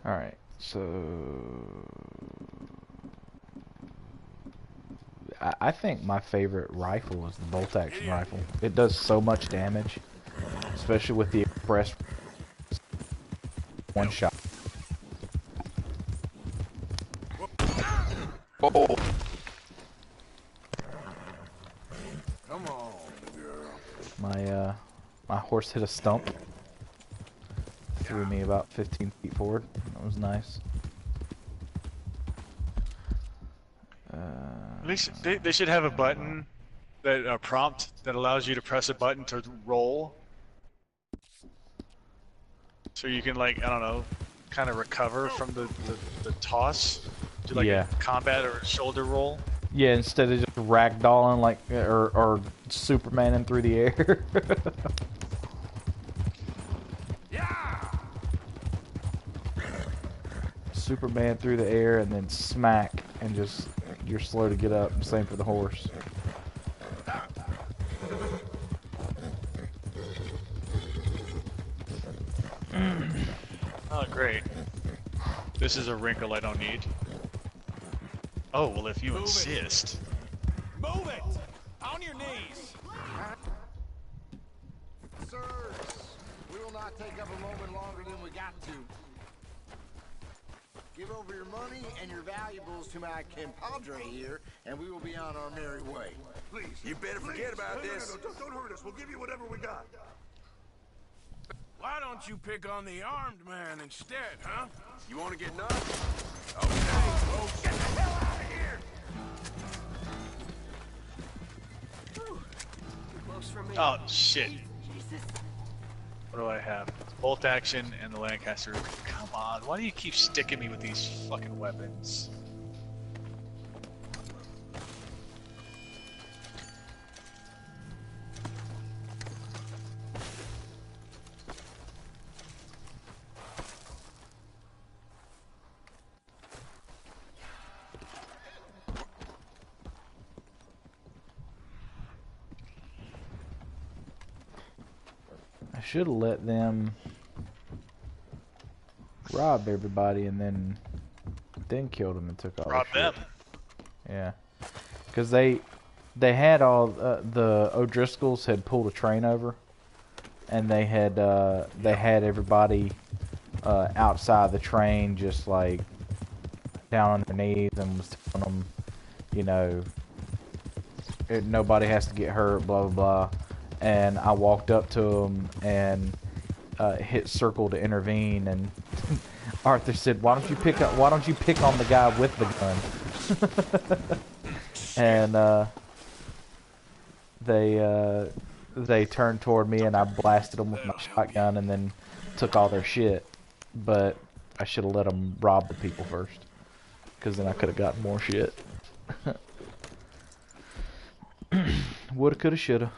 Alright, so I think my favorite rifle is the bolt action rifle. It does so much damage, especially with the express one shot. Oh. Come on, girl. My horse hit a stump. Threw me about 15 feet forward. That was nice. At least they should have a button, that a prompt that allows you to press a button to roll. So you can, like, I don't know, kind of recover from the toss. Do like a combat or a shoulder roll. Yeah, instead of just ragdolling like or Supermaning through the air. Superman through the air and then smack and just you're slow to get up. Same for the horse. Oh, great. This is a wrinkle I don't need. Oh, well, if you insist. Move it! On your knees! Sirs, we will not take up a moment longer than we got to. Give over your money and your valuables to my compadre here, and we will be on our merry way. Please. You better forget about this. No, don't hurt us. We'll give you whatever we got. Why don't you pick on the armed man instead, huh? You want to get nuts? Okay, folks. Get the hell out of here! Close for me. Oh, shit. Jesus. What do I have? Bolt action and the Lancaster. Come on, why do you keep sticking me with these fucking weapons? I should have let them rob everybody and then killed them and took all Rob their them. shit. Yeah, because they had all the O'Driscolls had pulled a train over, and they had everybody outside the train just like down on their knees and was telling them, you know, nobody has to get hurt, blah blah blah. And I walked up to him and hit circle to intervene, and Arthur said, "Why don't you pick on the guy with the gun?" And they turned toward me, and I blasted them with my shotgun, and then took all their shit. But I should have let them rob the people first, because then I could have gotten more shit. Woulda, coulda, shoulda.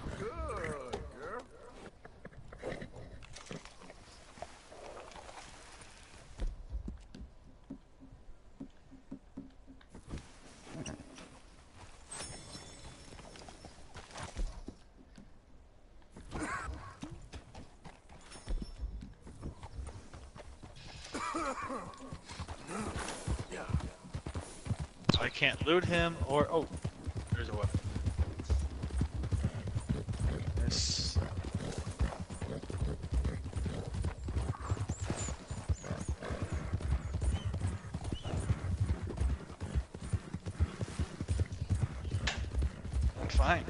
So I can't loot him or... Oh, there's a weapon. This... I'm fine.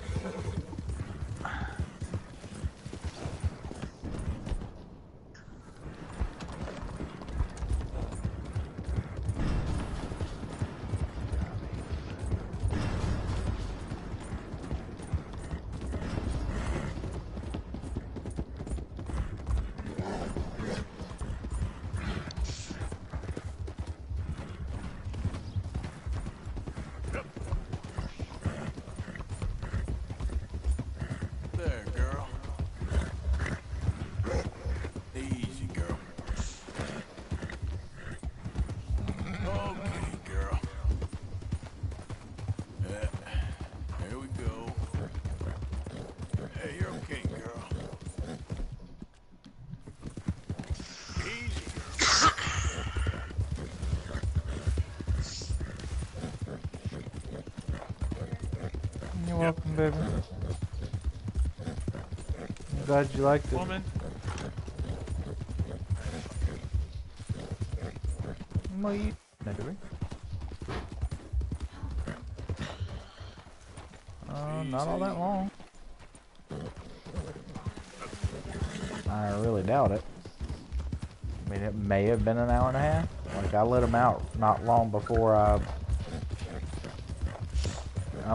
welcome, baby. I'm glad you liked it. Woman. What you baby? Not all that long. I really doubt it. I mean, it may have been an hour and a half. Like, I let him out not long before I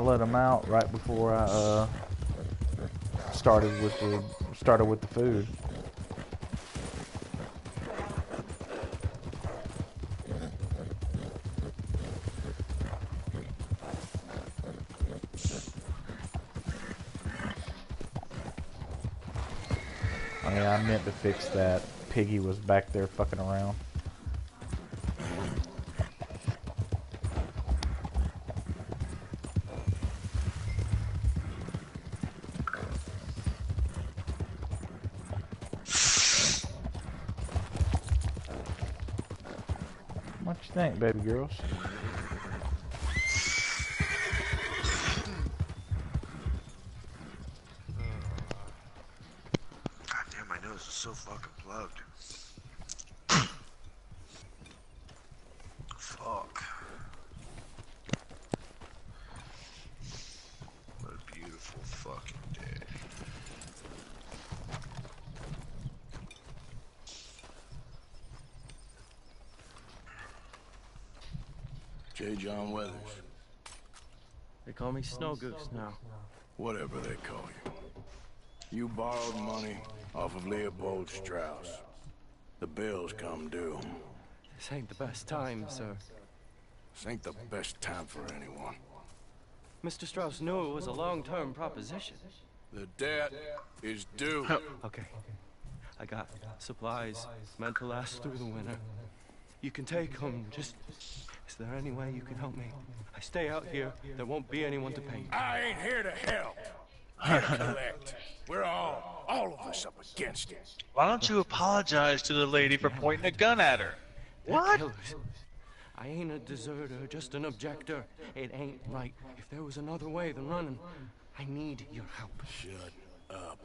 let him out right before I started with the food. I mean, I meant to fix that. Piggy was back there fucking around. What you think, baby girls? God damn, my nose is so fucking plugged. Fuck. What a beautiful fucking day. J. John Weathers. They call me Snow Goose now. Whatever they call you. You borrowed money off of Leopold Strauss. The bills come due. This ain't the best time, sir. This ain't the best time for anyone. Mr. Strauss knew it was a long-term proposition. The debt is due. Okay. I got supplies meant to last through the winter. You can take them. Just, is there any way you can help me? I stay out here. There won't be anyone to pay. I ain't here to help. Here to collect. We're all of us up against it. Why don't you apologize to the lady for pointing a gun at her? They're What? killers. I ain't a deserter, just an objector. It ain't right. If there was another way than running, I need your help. Shut up.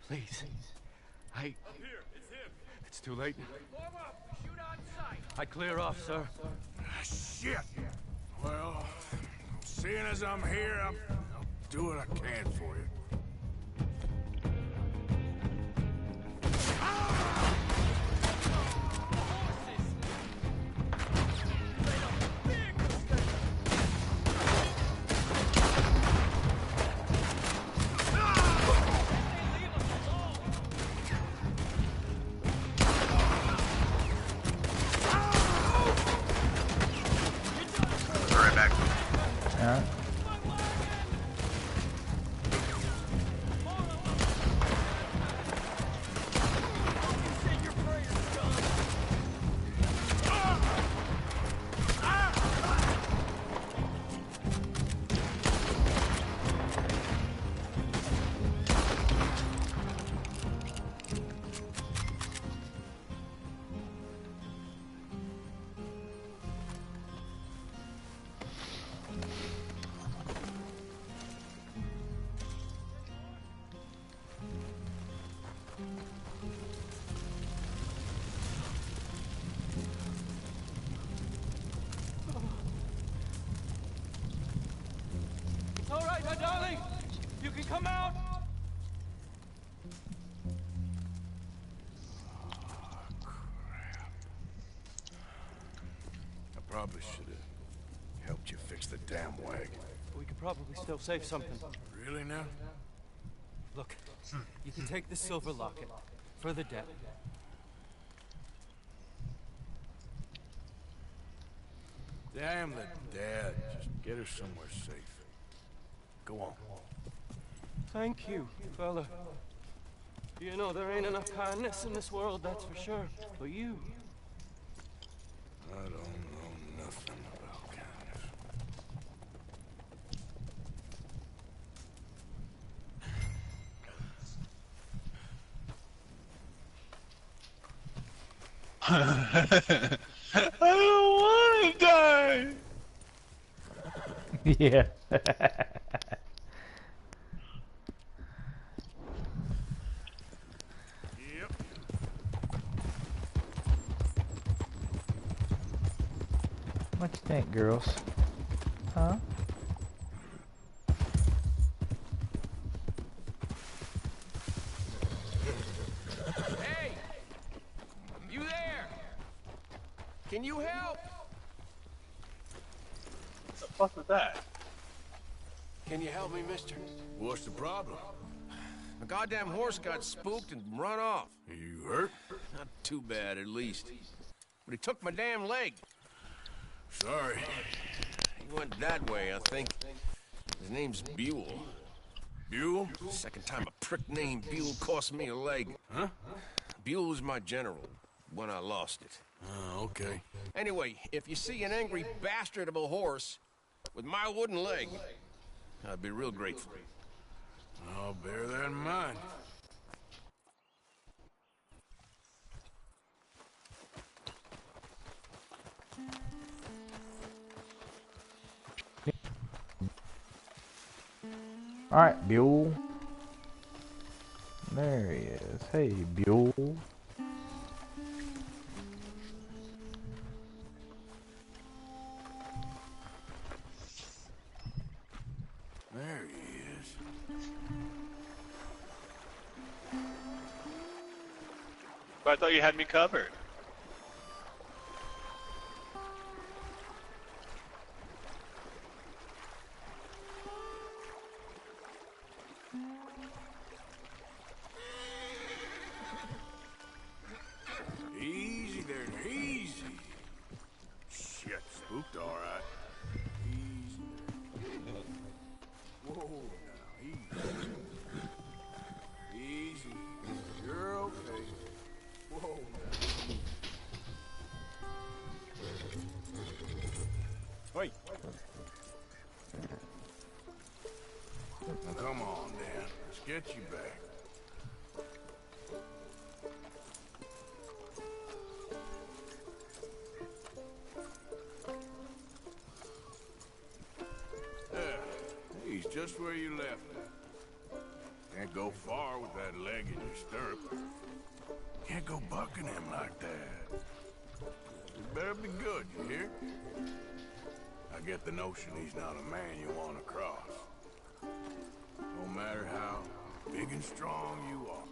Please. It's too late. I'd clear off, sir. Shit. Well, seeing as I'm here, I'll do what I can for you. Right back. Alright. It's all right, my darling. You can come out. I probably should have helped you fix the damn wagon. We could probably still save something. Really now? Look, you can take this silver locket for the debt. Damn the dad. Just get her somewhere safe. Go on. Thank you, fella. You know, there ain't enough kindness in this world, that's for sure. But you, I don't know nothing about kindness. I don't want to die. Yeah. What you think, girls? Huh? Hey! You there? Can you help? What the fuck was that? Can you help me, mister? What's the problem? My goddamn horse got spooked and run off. You hurt? Not too bad, at least. But he took my damn leg. Sorry. He went that way, I think. His name's Buell. Buell? Second time a prick named Buell cost me a leg. Huh? Buell was my general when I lost it. Oh, okay. Anyway, if you see an angry bastard of a horse with my wooden leg, I'd be real grateful. I'll bear that in mind. Alright, Buell. There he is. Hey, Buell. There he is. But I thought you had me covered. Easy there, easy. Shit, spooked all right. Easy there. Whoa, now, easy. Easy. You're okay. Whoa, now. Wait. Now, come on, Dan. Let's get you back. He's just where you left him. Can't go far with that leg in your stirrup. Can't go bucking him like that. You better be good, you hear? I get the notion he's not a man you want to cross. No matter how big and strong you are.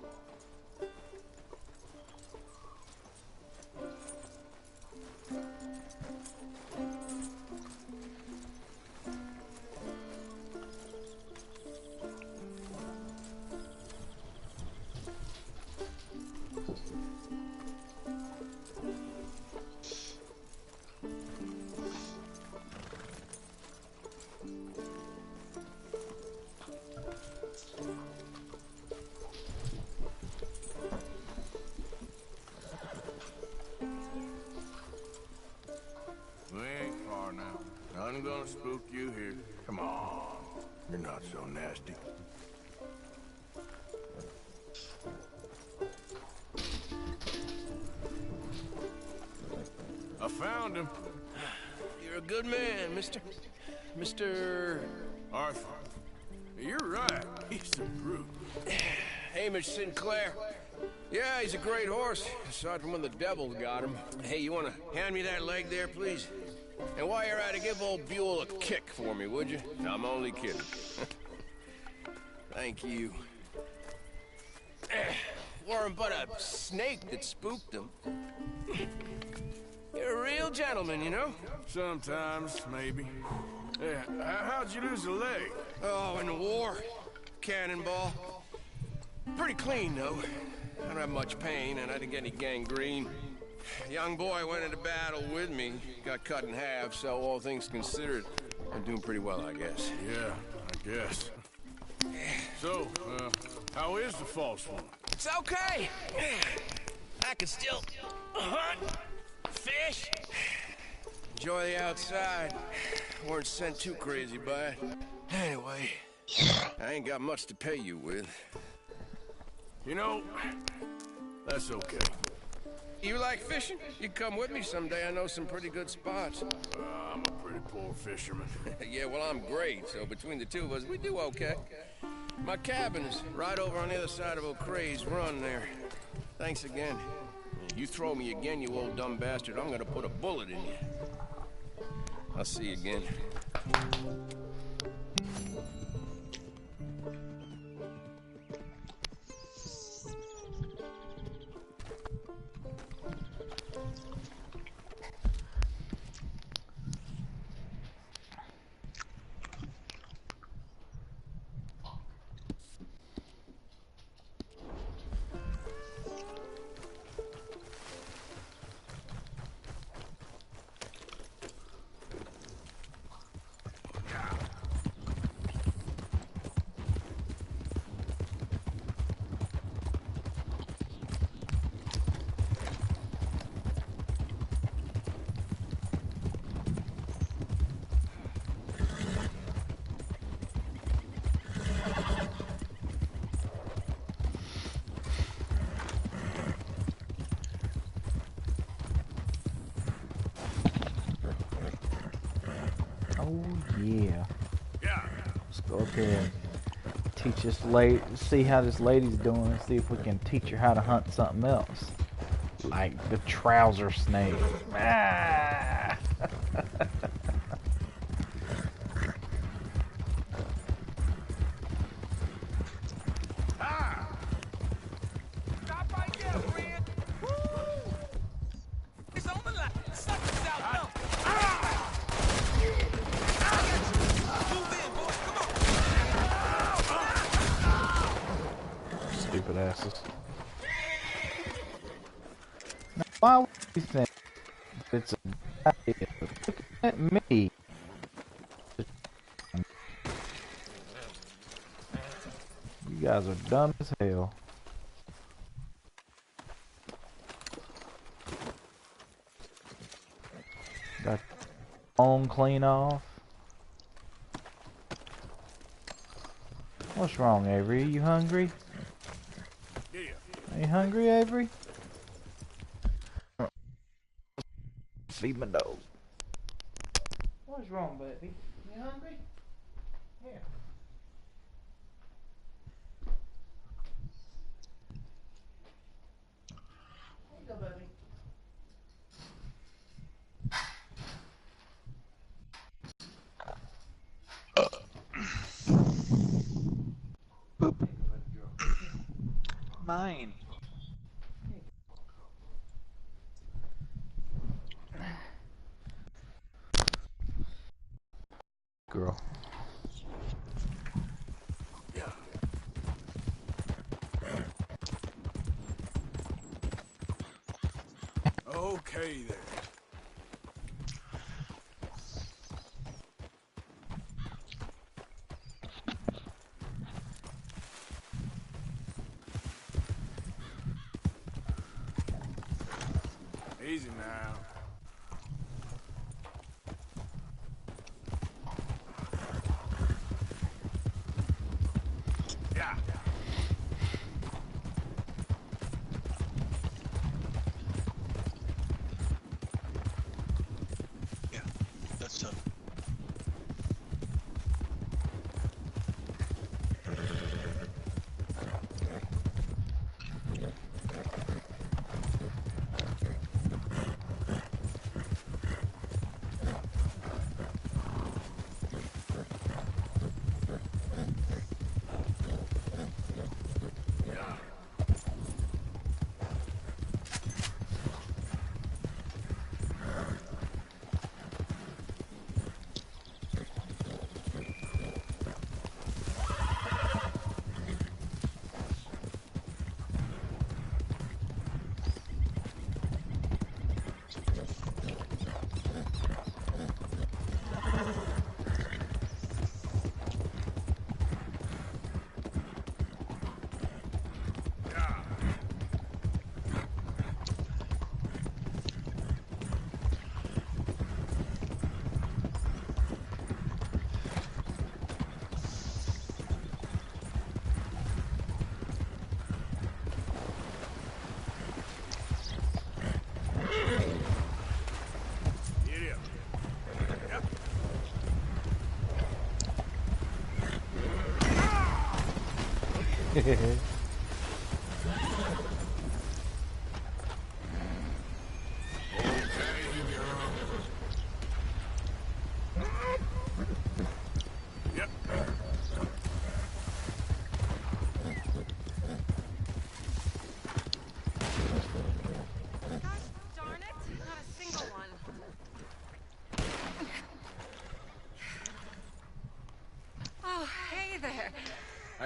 We ain't far now. Nothing gonna spook you here. Come on. You're not so nasty. I found him. You're a good man, mister. Mr. Arthur. You're right. He's a brute. Hamish Sinclair. Yeah, he's a great horse, aside from when the devil got him. Hey, you wanna hand me that leg there, please? And while you're at it, give old Buell a kick for me, would you? No, I'm only kidding. Thank you. Weren't but a snake that spooked him. You're a real gentleman, you know? Sometimes, maybe. Yeah, how'd you lose a leg? Oh, in the war. Cannonball. Pretty clean, though. I don't have much pain, and I didn't get any gangrene. A young boy went into battle with me, got cut in half, so all things considered, I'm doing pretty well, I guess. Yeah, I guess. So, how is the false one? It's okay. I can still hunt, fish, enjoy the outside. Weren't sent too crazy by it. Anyway, I ain't got much to pay you with. You know, that's okay. You like fishing? You come with me someday. I know some pretty good spots. I'm a pretty poor fisherman. Yeah, well, I'm great, so between the two of us, we do okay. My cabin's right over on the other side of O'Crea's Run there. Thanks again. You throw me again, you old dumb bastard, I'm gonna put a bullet in you. I'll see you again. Oh yeah. Yeah. Let's go up here and teach this lady, see how this lady's doing, and see if we can teach her how to hunt something else. Like the trouser snake. Ah! Stop right there, friend. Woo! It's on the line. Suck this out now. Move in, boys. Come on. Stupid asses. Now, why would you think it's a bad idea? Look at me. You guys are dumb as hell. Got phone clean off. What's wrong, Avery? Are you hungry? Are you hungry, Avery? Feed my dog. What's wrong, baby? You hungry? Here. Here you go, baby. Mine. Girl. Okay then. Easy now. Yeah. Yeah, that's tough.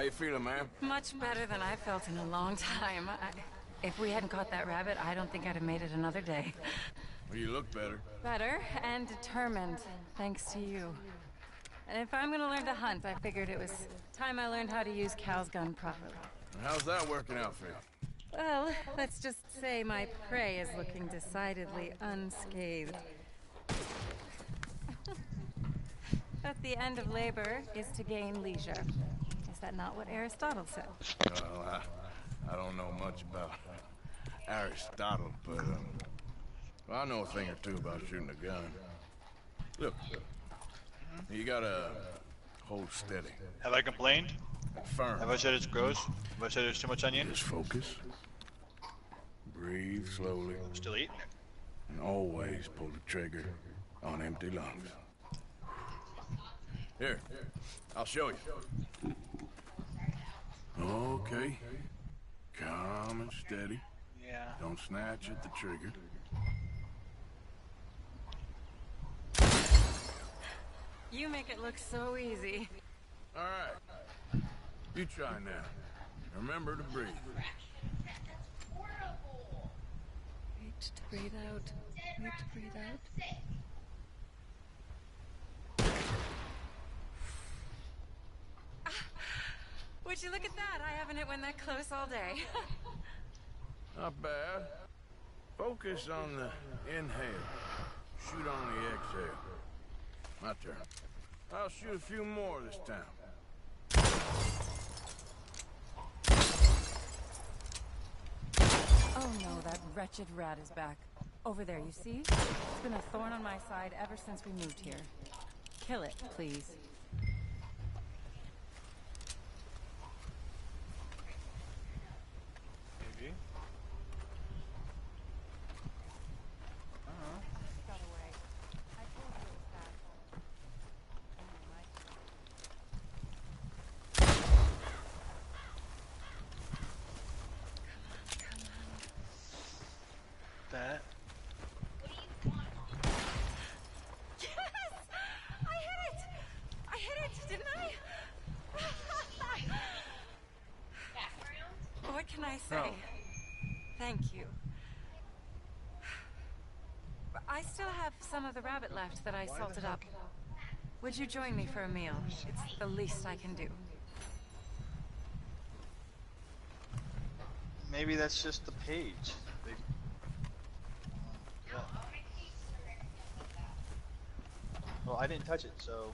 How you feeling, man? Much better than I felt in a long time. If we hadn't caught that rabbit, I don't think I'd have made it another day. Well, you look better. Better and determined, thanks to you. And if I'm gonna learn to hunt, I figured it was time I learned how to use Cal's gun properly. How's that working out for you? Well, let's just say my prey is looking decidedly unscathed. At the end of labor is to gain leisure. Is that not what Aristotle said? Well, I don't know much about Aristotle, but well, I know a thing or two about shooting a gun. Look, you gotta hold steady. Have I complained? Firm. Have I said it's gross? Have I said there's too much onion? Just focus. Breathe slowly. Still eating it. And always pull the trigger on empty lungs. Here, I'll show you. Okay. Calm and steady. Yeah. Don't snatch at the trigger. You make it look so easy. All right. You try now. Remember to breathe. Wait to breathe out. Wait to breathe out. Would you look at that? I haven't hit one that close all day. Not bad. Focus on the inhale. Shoot on the exhale. My turn. I'll shoot a few more this time. Oh no, that wretched rat is back. Over there, you see? It's been a thorn on my side ever since we moved here. Kill it, please. Maybe. Got away. I told you it was bad. That. Yes! I hit it! I hit it, didn't I? What can I say? No. Thank you. I still have some of the rabbit left that I salted up. Would you join me for a meal? It's the least I can do. Maybe that's just the page. They... Yeah. Well, I didn't touch it, so.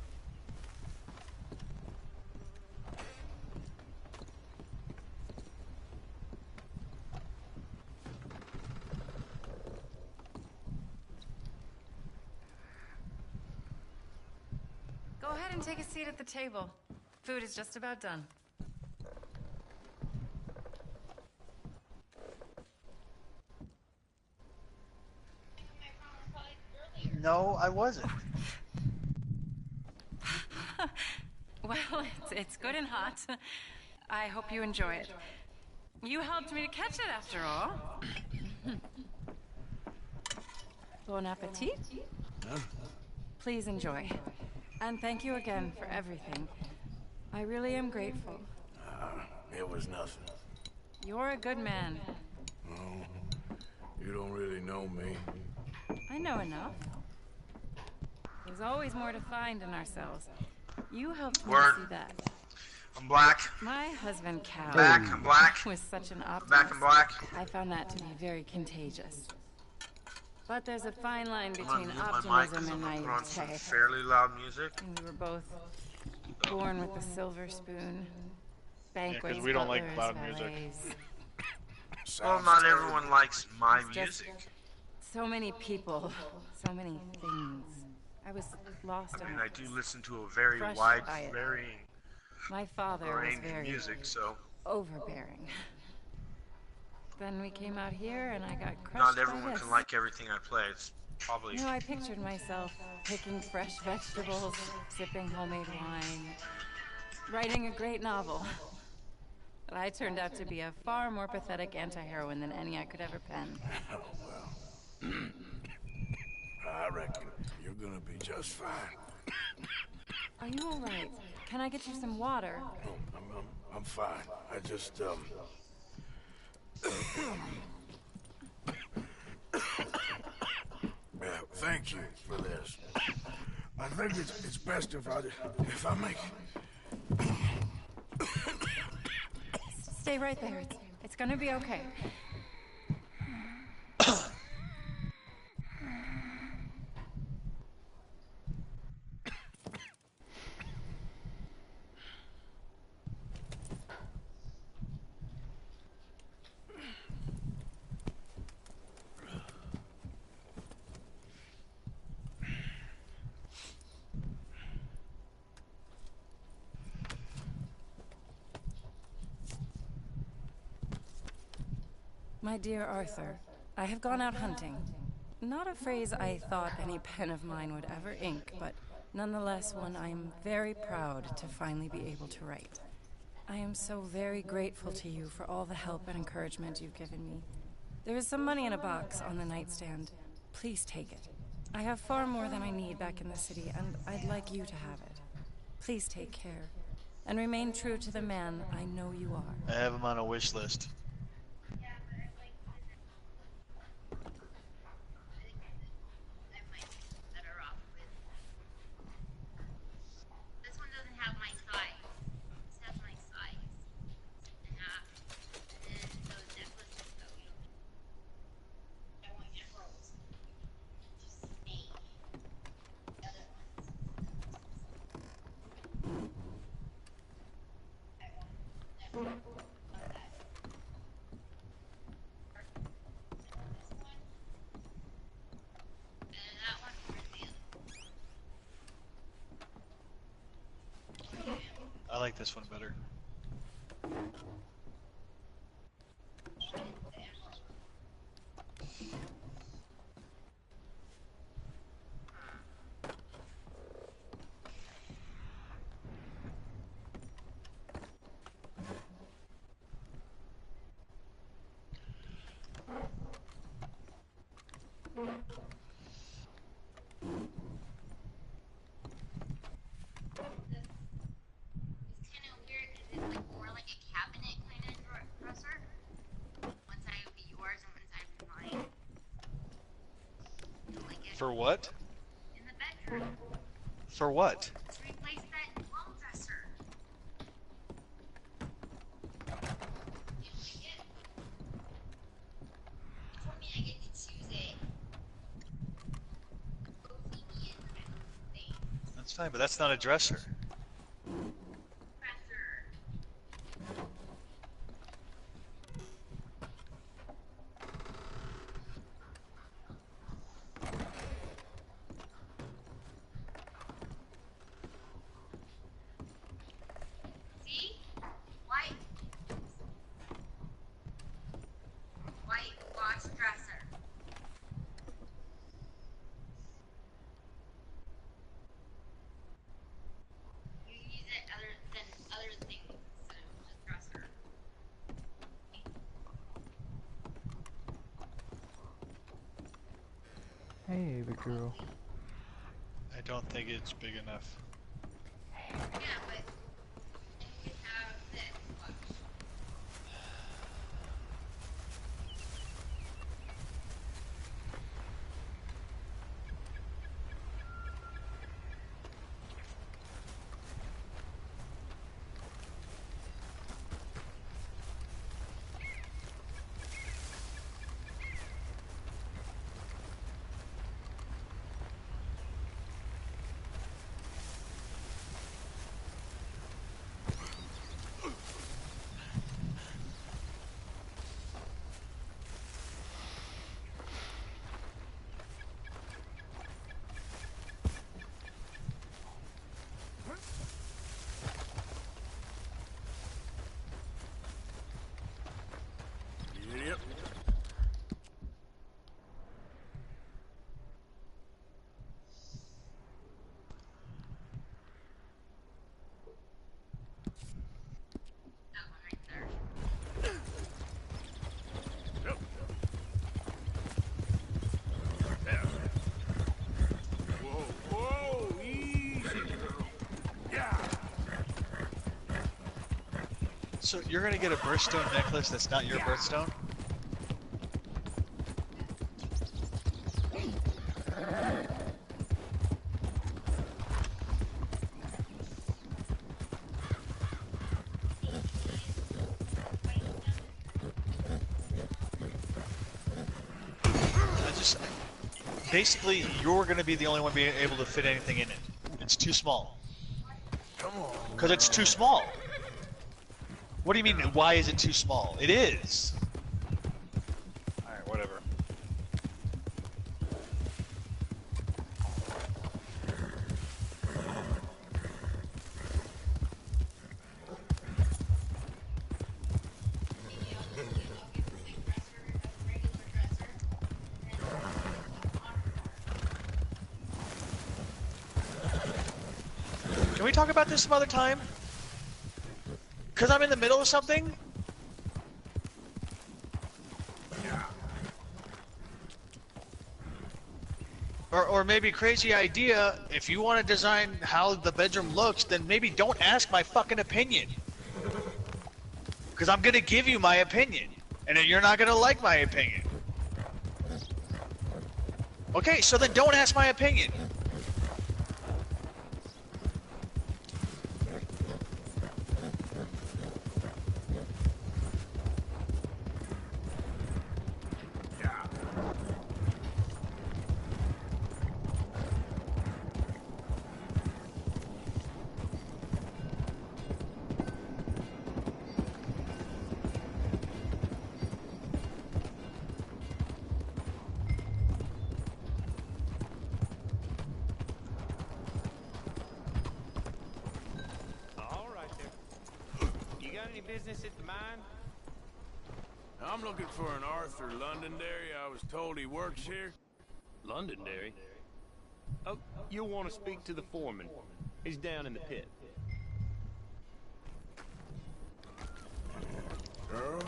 Go ahead and take a seat at the table. Food is just about done. No, I wasn't. Well, it's good and hot. I hope you enjoy it. You helped me to catch it after all. Bon appetit. Please enjoy. And thank you again for everything. I really am grateful. It was nothing. You're a good man. Oh, you don't really know me. I know enough. There's always more to find in ourselves. You helped me Word. see that. I'm black. My husband, Cal, Back. I'm black. was such an optimist. Back in black. I found that to be very contagious. But there's a fine line I'm gonna between mute my mic optimism because I'm and gonna put on some naivete. fairly loud music. And we were both born with the silver spoon. Yeah, 'cause Banquets, we don't like butlers, loud music. valets. Well, not everyone likes my It's just music. so many people, so many things. I was lost I in mean, I do listen to a very Crushed wide, by it. varying My father was range of very music, so overbearing. Then we came out here and I got crushed not by everyone this. can like everything I play. It's probably You know, I pictured myself picking fresh vegetables, sipping homemade wine, writing a great novel. But I turned out to be a far more pathetic anti-heroine than any I could ever pen. Oh, well. I reckon you're gonna be just fine. Are you all right? Can I get you some water? I'm fine. I just, yeah, thank you for this. I think it's best if I make... Stay right there. It's gonna be okay. My dear Arthur, I have gone out hunting. Not a phrase I thought any pen of mine would ever ink, but nonetheless one I am very proud to finally be able to write. I am so very grateful to you for all the help and encouragement you've given me. There is some money in a box on the nightstand. Please take it. I have far more than I need back in the city, and I'd like you to have it. Please take care, and remain true to the man I know you are. I have him on a wish list. I like this one better. For what? In the bedroom. For what? To replace that wall dresser. You don't like it? You told me I get to choose it. Cozy me in my own thing. That's fine, but that's not a dresser. Dresser. See? White. White wash dresser. You use it other things instead of just dresser. Hey, big girl. I don't think it's big enough. Yeah, but then you can have this. Watch. So you're gonna get a birthstone necklace that's not your birthstone? Basically, you're gonna be the only one being able to fit anything in it. It's too small. Come on. Because it's too small. What do you mean, why is it too small? It is. Alright, whatever. Can we talk about this some other time? Because I'm in the middle of something? Or maybe crazy idea, if you want to design how the bedroom looks, then maybe don't ask my fucking opinion. Because I'm going to give you my opinion. And then you're not going to like my opinion. Okay, so then don't ask my opinion. Business at the mine? I'm looking for an Arthur Londonderry. I was told he works here. Londonderry? Oh, you'll want to speak to the foreman. He's down in the pit. Girl?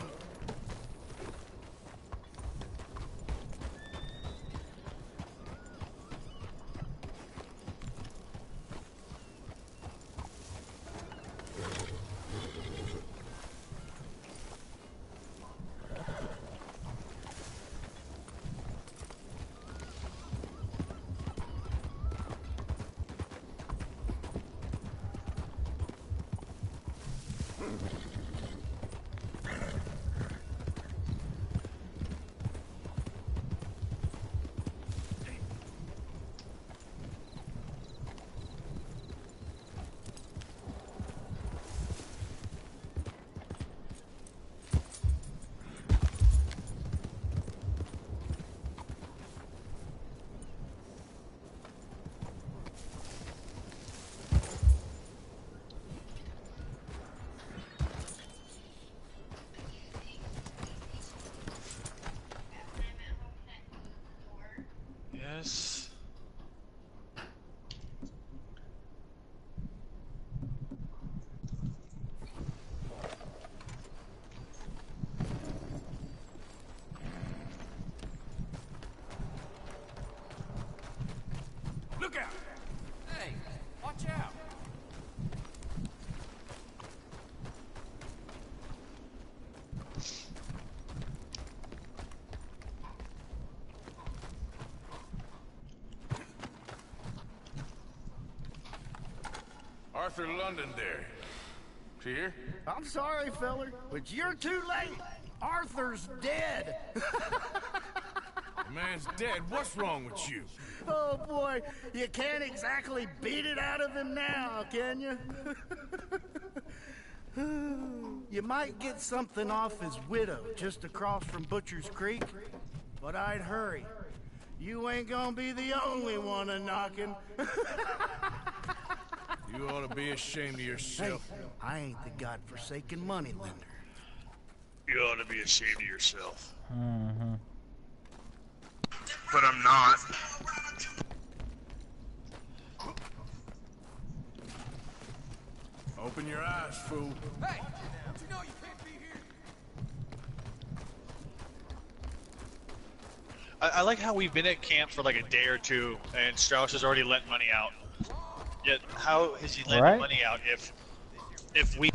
Yes. Look out! Hey, watch out! Arthur Londonderry. She here? I'm sorry, feller, but you're too late. Arthur's dead. The man's dead. What's wrong with you? Oh, boy, you can't exactly beat it out of him now, can you? You might get something off his widow just across from Butcher's Creek, but I'd hurry. You ain't gonna be the only one a-knocking. You ought to be ashamed of yourself. Hey, I ain't the godforsaken moneylender. You ought to be ashamed of yourself. Mm-hmm. But I'm not. Open your eyes, fool. Hey! Don't you know you can't be here? I like how we've been at camp for like a day or two, and Strauss has already lent money out. Yet, how has he lent Right. money out if we...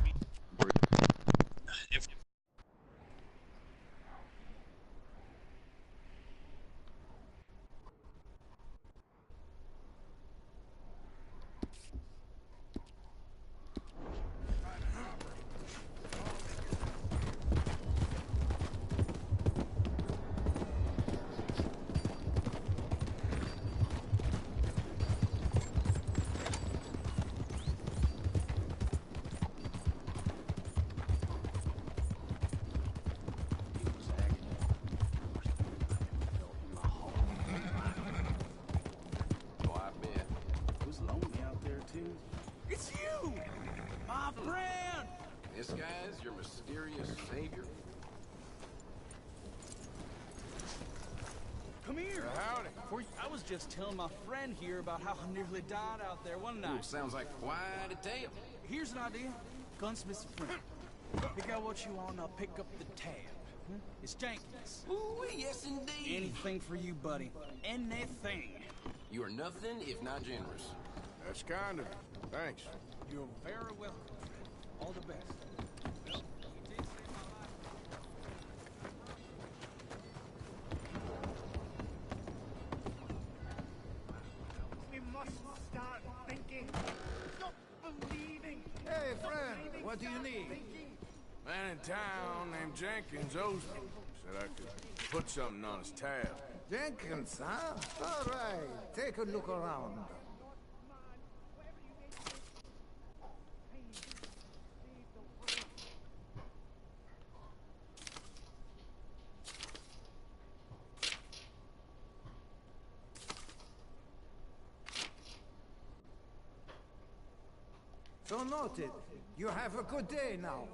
This guy's your mysterious savior? Come here. Howdy. I was just telling my friend here about how I nearly died out there one night. Ooh, sounds like quite a tale. Here's an idea. Gunsmith's friend. Pick out what you want and I'll pick up the tab. It's Jenkins. Ooh, yes indeed. Anything for you, buddy. Anything. You are nothing if not generous. That's kind of you. Thanks. You're very welcome, friend. All the best. Well, you did save my life. We must start thinking. Stop believing. Hey, friend, what do you need? Man in town named Jenkins owes me. Said I could put something on his tab. Jenkins, huh? All right, take a look around. So noted. You have a good day now.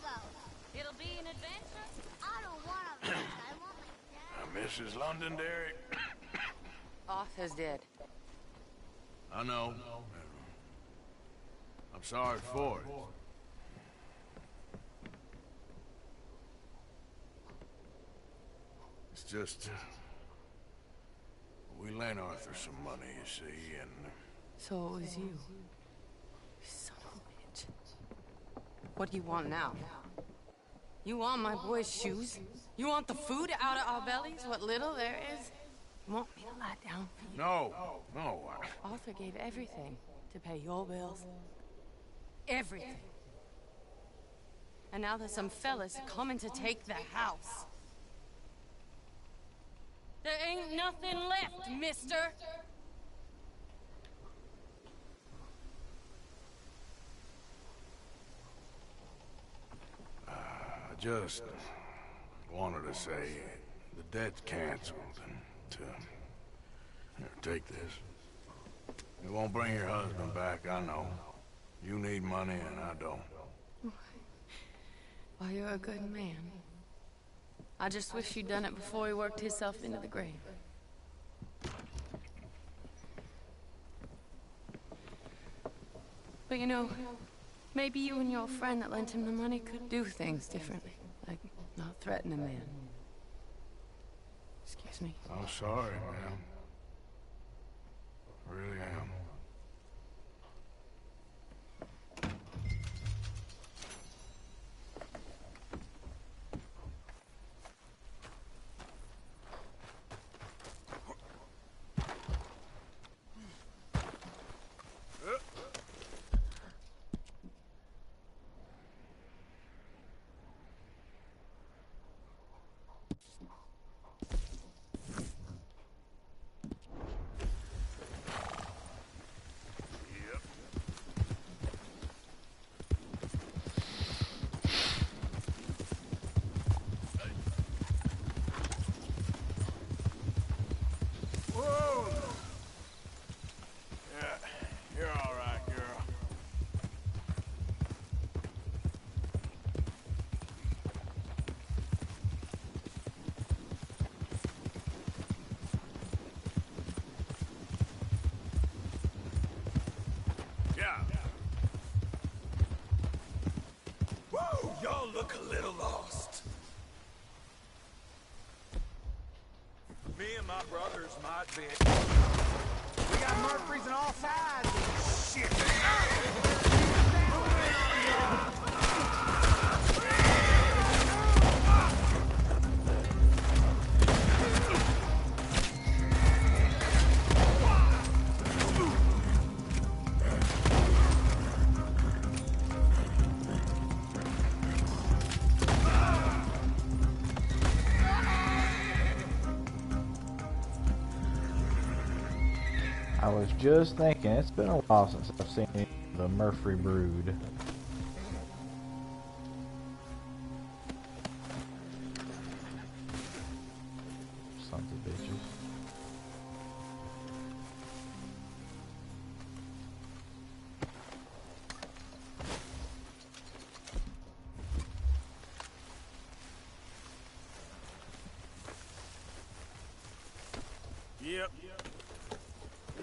go? It'll be an adventure. I don't want a race. I want my dad. Mrs. Londonderry. Arthur's dead. I know. I'm sorry for it. It's just... we lent Arthur some money, you see, and... So it was you. Son of a bitch. What do you want now? You want my boy's shoes? You want the food out of our bellies? What little there is? You want me to lie down for you? No. Arthur gave everything to pay your bills. Everything. And now there's some fellas coming to take the house. There ain't nothing left, mister. I just wanted to say the debt's canceled and to... Here, take this. It won't bring your husband back, I know. You need money and I don't. Well, you're a good man. I just wish you'd done it before he worked himself into the grave. But you know, maybe you and your friend that lent him the money could do things differently. Like, not threaten a man. Excuse me. I'm sorry, ma'am. I really am. Y'all look a little lost. Me and my brothers might be... We got Murphys on all sides. Shit. I was just thinking, it's been a while since I've seen the Murphy brood. Sons of bitches. Yep.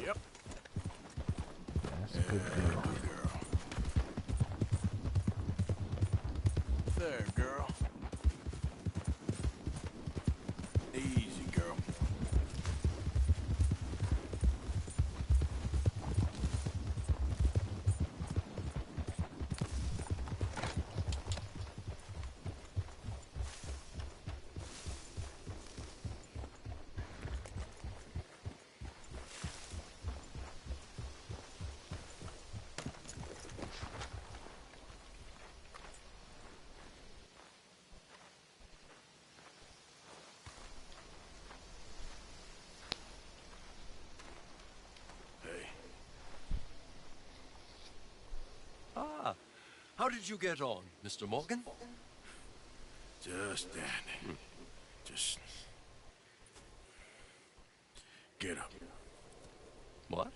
Yep. That's a good deal. There, girl. Easy, girl. Ah, how did you get on, Mr. Morgan? Just standing. Just... get up. What?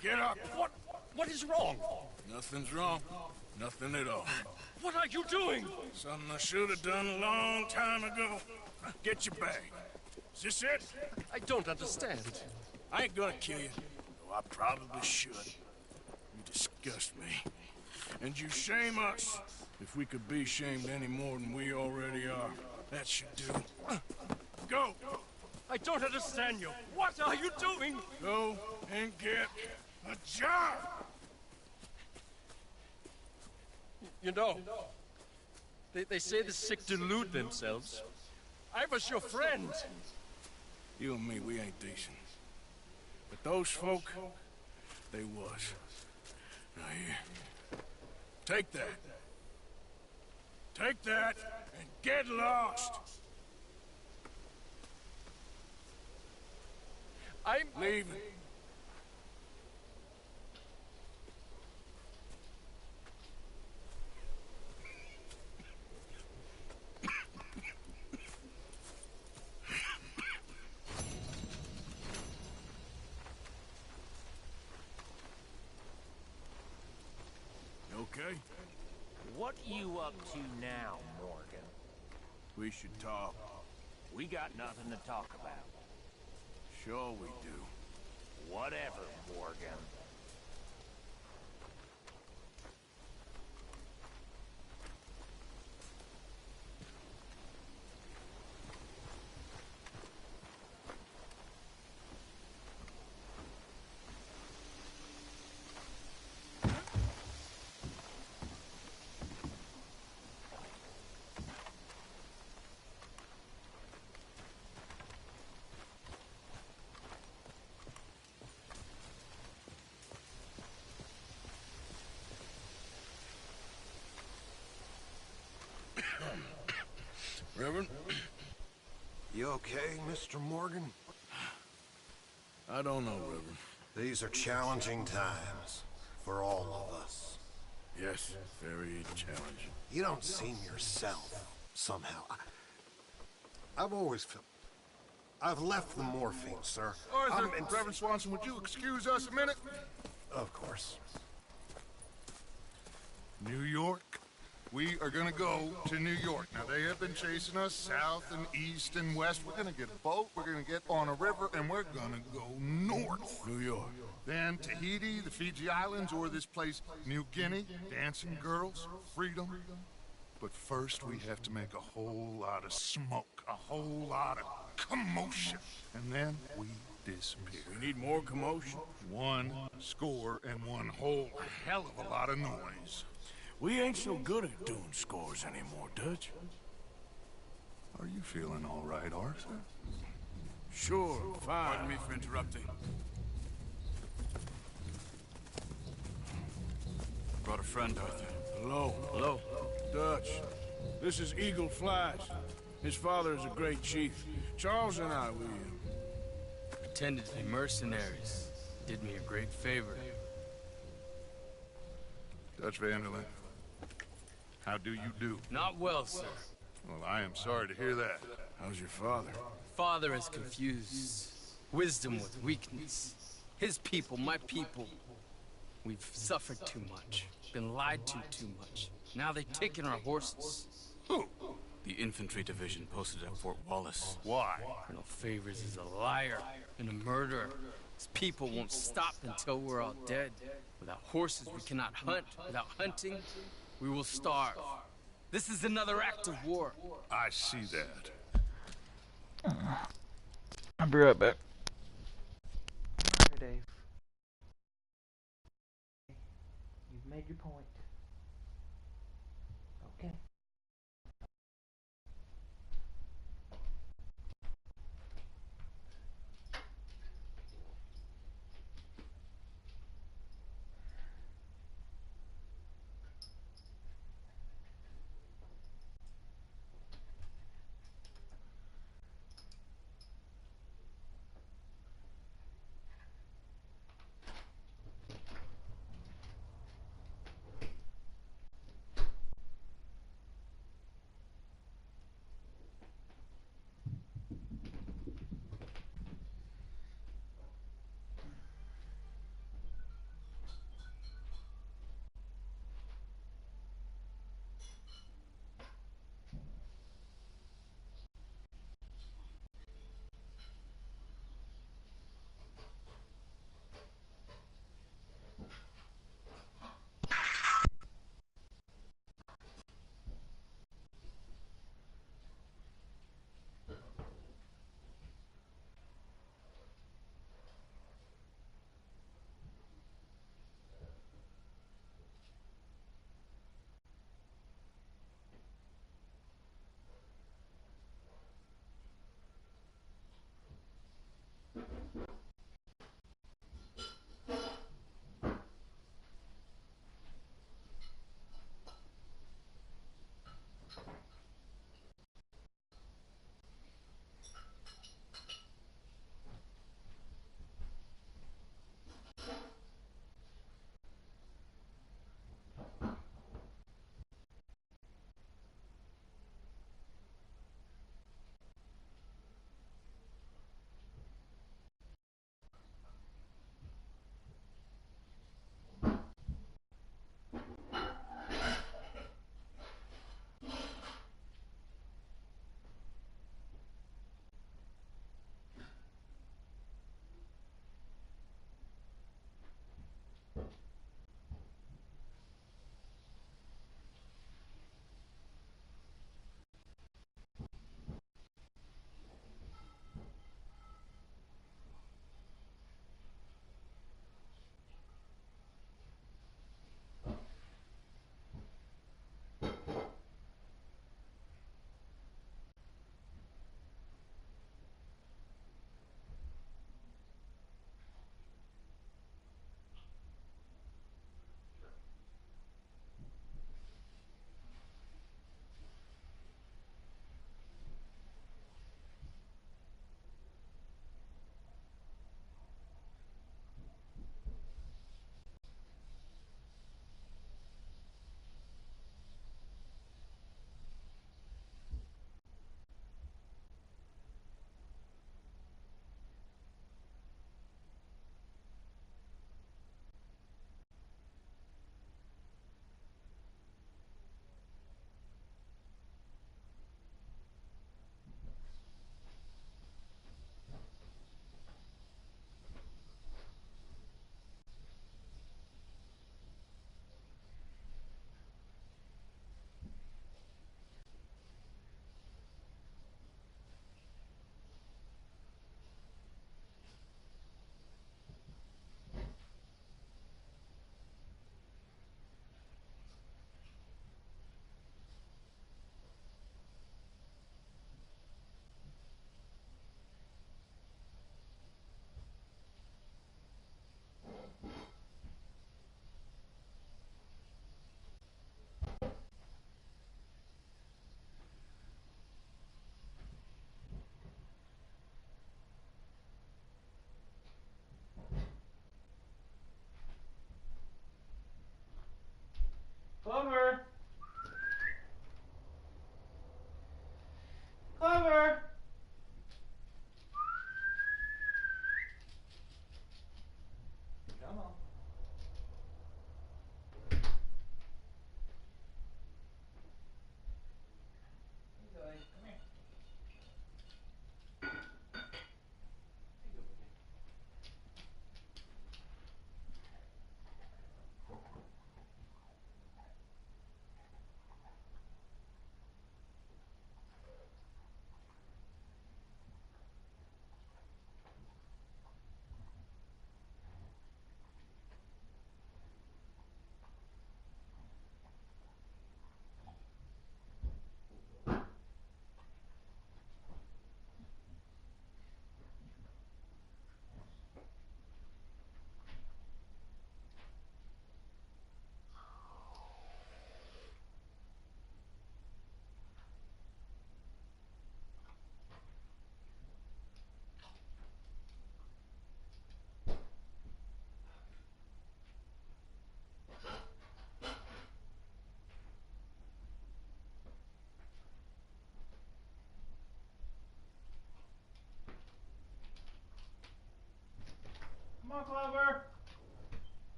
Get up! What is wrong? Nothing's wrong. Nothing at all. What are you doing? Something I should have done a long time ago. Get your bag. Is this it? I don't understand. I ain't gonna kill you, though I probably should. You disgust me. And you shame us. If we could be shamed any more than we already are, that should do. Go! I don't understand you. What are you doing? Go and get a job! You know, they say the sick delude themselves. I was your friend. You and me, we ain't decent. But those folk, they was. Now here, take that. Take that and get lost! I'm leaving. You okay? What you up to now, Morgan? We should talk. We got nothing to talk about. Sure we do. Whatever, Morgan. Reverend? You okay, Mr. Morgan? I don't know, Reverend. These are challenging times for all of us. Yes, very challenging. You don't seem yourself, somehow. I've always felt... I've left the morphine, sir. Arthur, Reverend Swanson, would you excuse us a minute? Of course. New York? We are gonna go to New York. Now, they have been chasing us south and east and west. We're gonna get a boat, we're gonna get on a river, and we're gonna go north. New York. Then Tahiti, the Fiji Islands, or this place, New Guinea, dancing girls, freedom. But first, we have to make a whole lot of smoke, a whole lot of commotion. And then we disappear. We need more commotion. 1 score and 1 whole hell of a lot of noise. We ain't so good at doing scores anymore, Dutch. Are you feeling all right, Arthur? Sure, fine. Pardon me for interrupting. Brought a friend, Arthur. Hello. Hello. Dutch. This is Eagle Flash. His father is a great chief. Charles and I, we... Pretended to be mercenaries. Did me a great favor. Dutch Vanderlyn. How do you do? Not well, sir. Well, I am sorry to hear that. How's your father? Father has confused wisdom with weakness. His people, my people. We've suffered too much. Been lied to too much. Now they've taken our horses. Who? The infantry division posted at Fort Wallace. Why? Colonel Favors is a liar and a murderer. His people won't stop until we're all dead. Without horses, we cannot hunt. Without hunting, we will starve. This is another act of war. I see that. I'll be right back. Hey, Dave. You've made your point. Okay.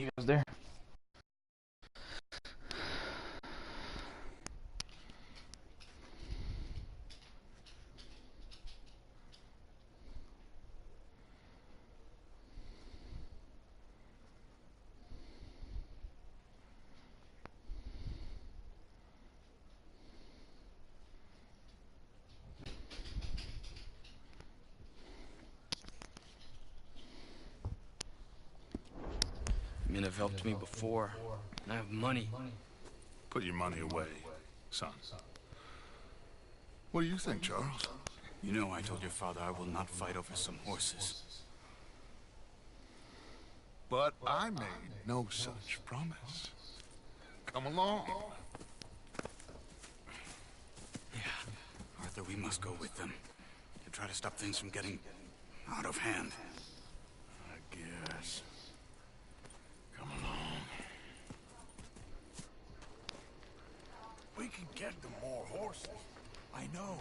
You guys there? Men have helped me before, and I have money. Put your money away, son. What do you think, Charles? You know I told your father I will not fight over some horses. But I made no such promise. Come along. Arthur, we must go with them to try to stop things from getting out of hand. I guess. Come along. We can get them more horses. I know.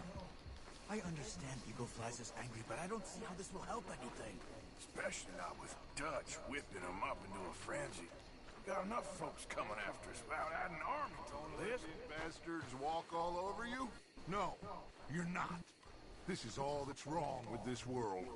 I understand Eagle Flies is angry, but I don't see how this will help anything. Especially not with Dutch whipping them up into a frenzy. We got enough folks coming after us without adding an army to this. Bastards walk all over you? No, you're not. This is all that's wrong with this world.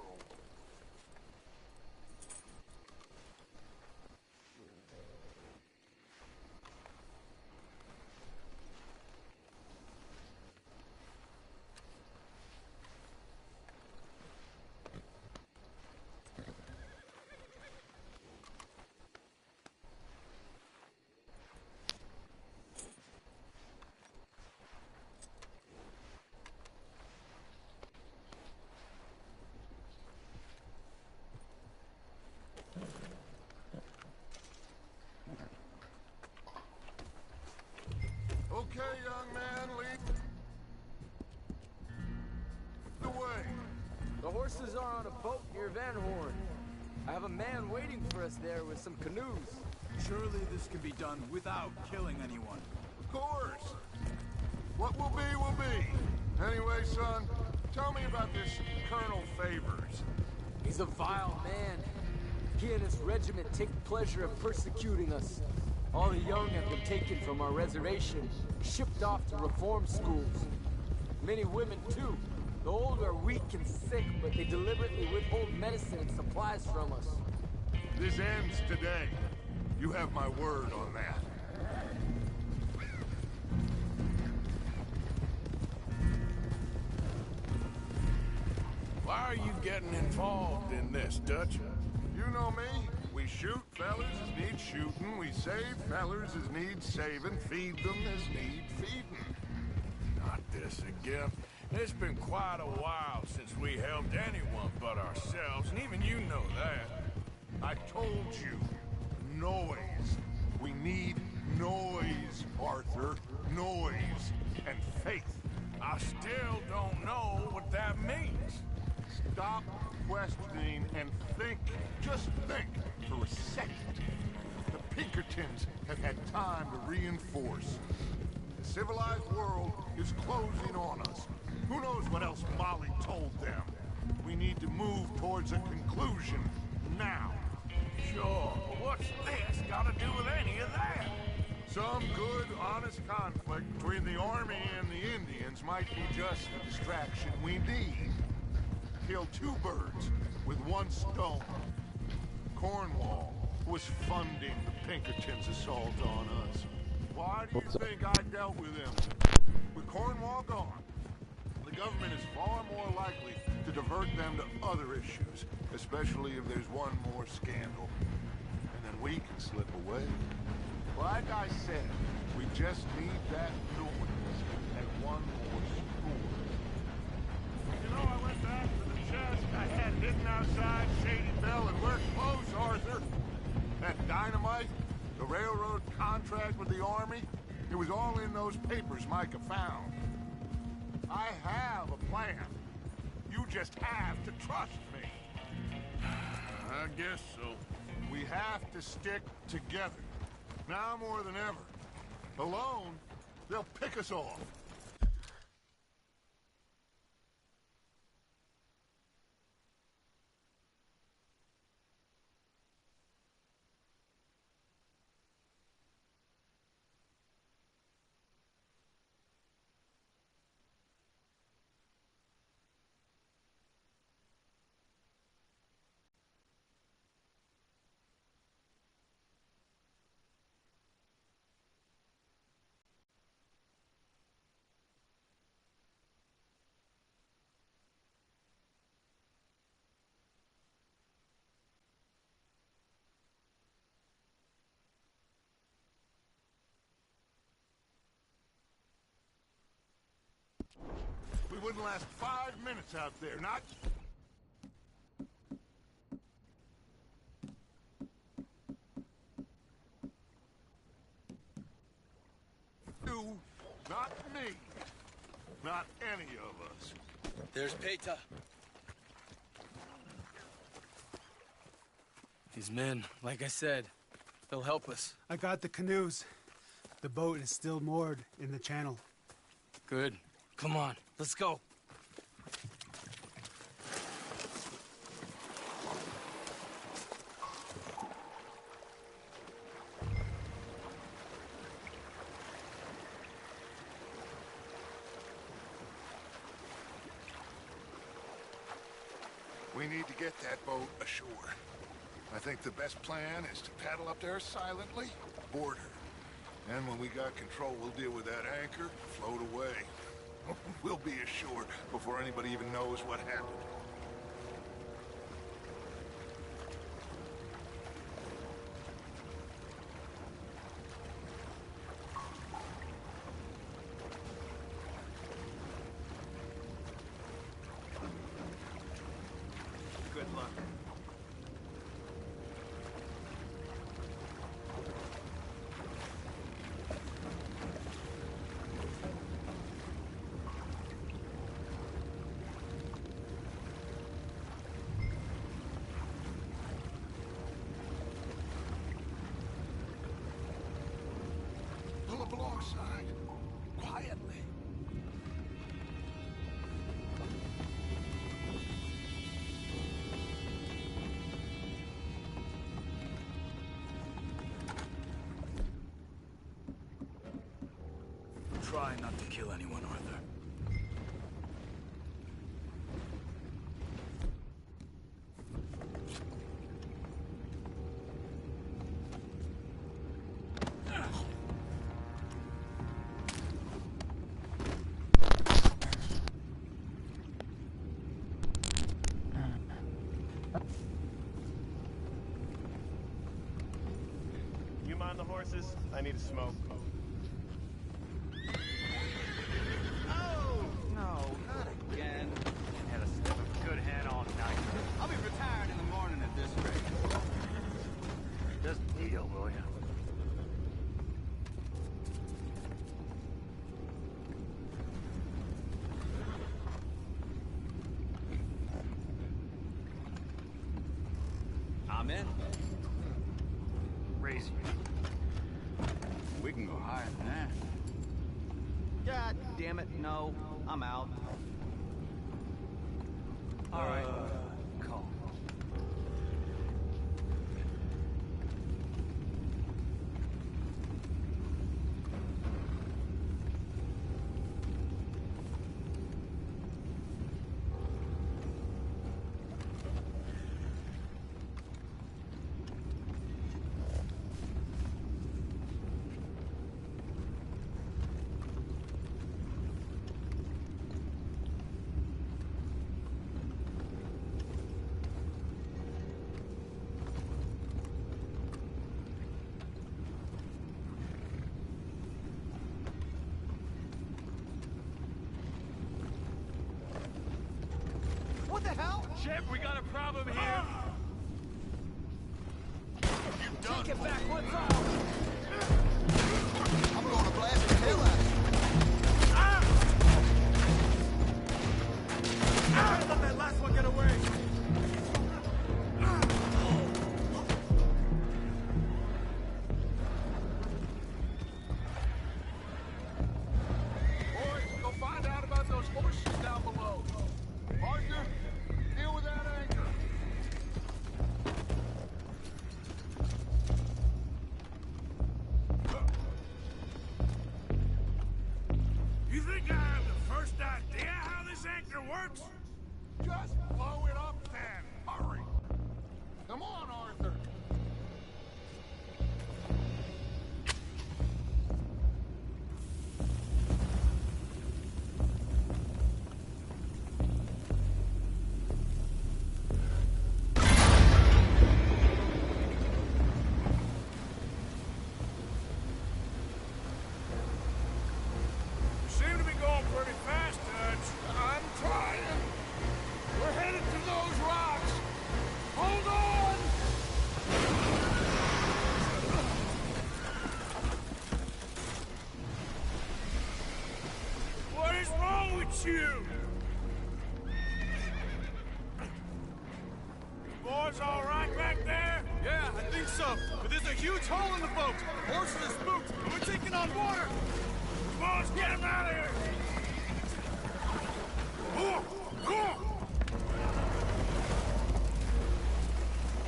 Okay, young man, lead the way. The horses are on a boat near Van Horn. I have a man waiting for us there with some canoes. Surely this can be done without killing anyone. Of course. What will be, will be. Anyway, son, tell me about this Colonel Favors. He's a vile man. He and his regiment take pleasure of persecuting us. All the young have been taken from our reservation, shipped off to reform schools. Many women, too. The old are weak and sick, but they deliberately withhold medicine and supplies from us. This ends today. You have my word on that. Why are you getting involved in this, Dutch? You know me. We shoot fellers as need shooting. We save fellers as need saving. Feed them as need feeding. Not this again. It's been quite a while since we helped anyone but ourselves, and even you know that. I told you. Noise. We need noise, Arthur. Noise and faith. I still don't know what that means. Stop questioning and think. Just think for a second. The Pinkertons have had time to reinforce. The civilized world is closing on us. Who knows what else Molly told them? We need to move towards a conclusion now. Sure, but what's this got to do with any of that? Some good, honest conflict between the army and the Indians might be just the distraction we need. Kill two birds with one stone. Cornwall was funding the Pinkertons' assault on us. Why do you think I dealt with him? With Cornwall gone, the government is far more likely to divert them to other issues, especially if there's one more scandal. And then we can slip away. Like I said, we just need that noise and one more score. You know, I went back to the chest I had hidden outside Shady Bell, and we're close, Arthur. That dynamite, the railroad contract with the army, it was all in those papers Micah found. I have a plan. You just have to trust me. I guess so. We have to stick together. Now more than ever. Alone, they'll pick us off. We wouldn't last 5 minutes out there, not... You, not me. Not any of us. There's Peter. These men, like I said, they'll help us. I got the canoes. The boat is still moored in the channel. Good. Come on, let's go. We need to get that boat ashore. I think the best plan is to paddle up there silently, board her. And when we got control, we'll deal with that anchor, float away. We'll be ashore before anybody even knows what happened. Good luck. Pull up alongside, quietly. Try not to kill anyone, Arthur. You mind the horses? I need a smoke. Oh! No, not again. Had a sniff of a good hand all night. I'll be retired in the morning at this rate. Just kneel, will ya? I'm in. Raise you. We can go higher than that. God damn it, no. I'm out. All right. Calm. What the hell? Shit, we got a problem here. Take it back, what's up? I'm gonna blast the hell out of you. Let that last one get away. Boys, go find out about those horses down below. Arthur, deal with that anchor. You think I have the first idea how this anchor works? Just blow it up then. Hurry. Come on, Arthur. You seem to be going pretty fast so, but there's a huge hole in the boat. Horses are spooked, and we're taking on water. Come on, let's get him out of here.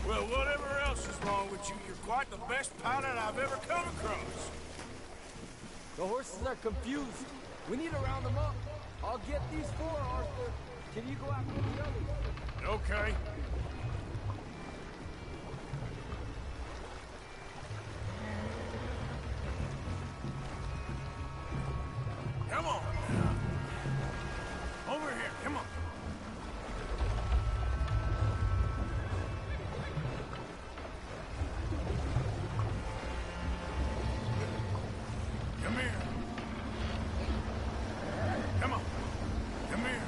Well, whatever else is wrong with you, you're quite the best pilot I've ever come across. The horses are confused. We need to round them up. I'll get these four, Arthur. Can you go after the others? Okay. Come on. Over here, come on. Come here. Come on. Come here.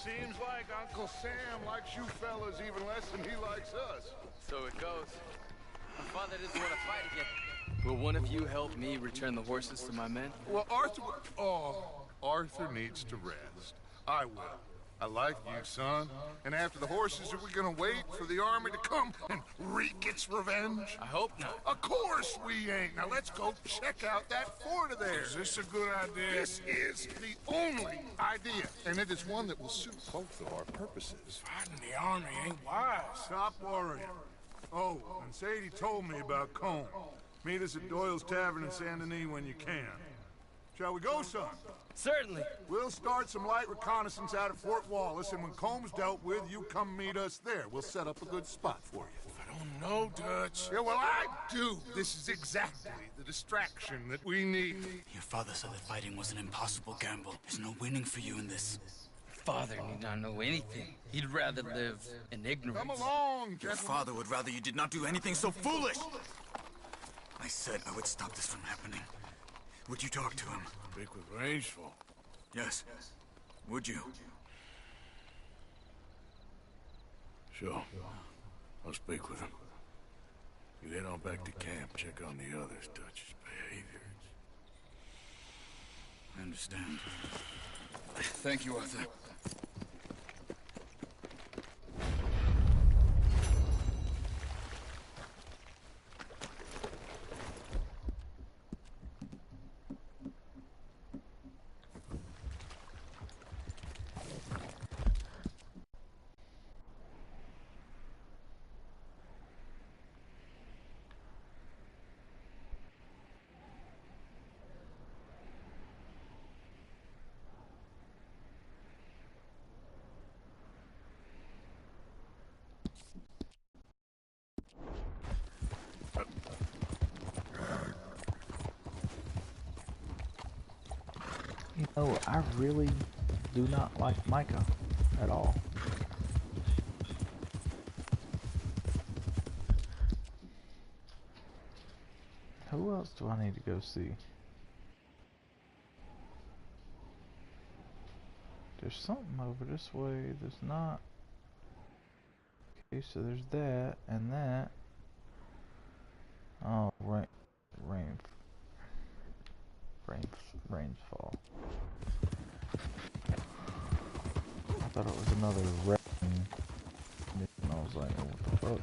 Seems like Uncle Sam likes you fellas even less than he likes us. So it goes. My father doesn't want to fight again. Will one of you help me return the horses to my men? Well, Arthur needs to rest. I will. I like you, son. And after the horses, are we gonna wait for the army to come and wreak its revenge? I hope not. Of course we ain't. Now let's go check out that fort of theirs. Is this a good idea? This is the only idea, and it is one that will suit both of our purposes. Fighting the army ain't wise. Stop worrying. Oh, and Sadie told me about Combe. Meet us at Doyle's Tavern in Saint Denis when you can. Shall we go, son? Certainly. We'll start some light reconnaissance out at Fort Wallace, and when Comb's dealt with, you come meet us there. We'll set up a good spot for you. I don't know, Dutch. Yeah, well, I do. This is exactly the distraction that we need. Your father said that fighting was an impossible gamble. There's no winning for you in this. Father need not know anything. He'd rather live in ignorance. Come along, Your gentlemen. father would rather you did not do anything so foolish. I said I would stop this from happening. Would you talk to him? Speak with Rangeful. Yes. Would you? Sure. I'll speak with him. You head on back to camp, check on the others, Dutch's behavior. I understand. Thank you, Arthur. You know, I really do not like Micah at all. Who else do I need to go see? There's something over this way. There's not. Okay, so there's that and that. Oh, rainfall. I thought it was another rain. And I was like, what the fuck?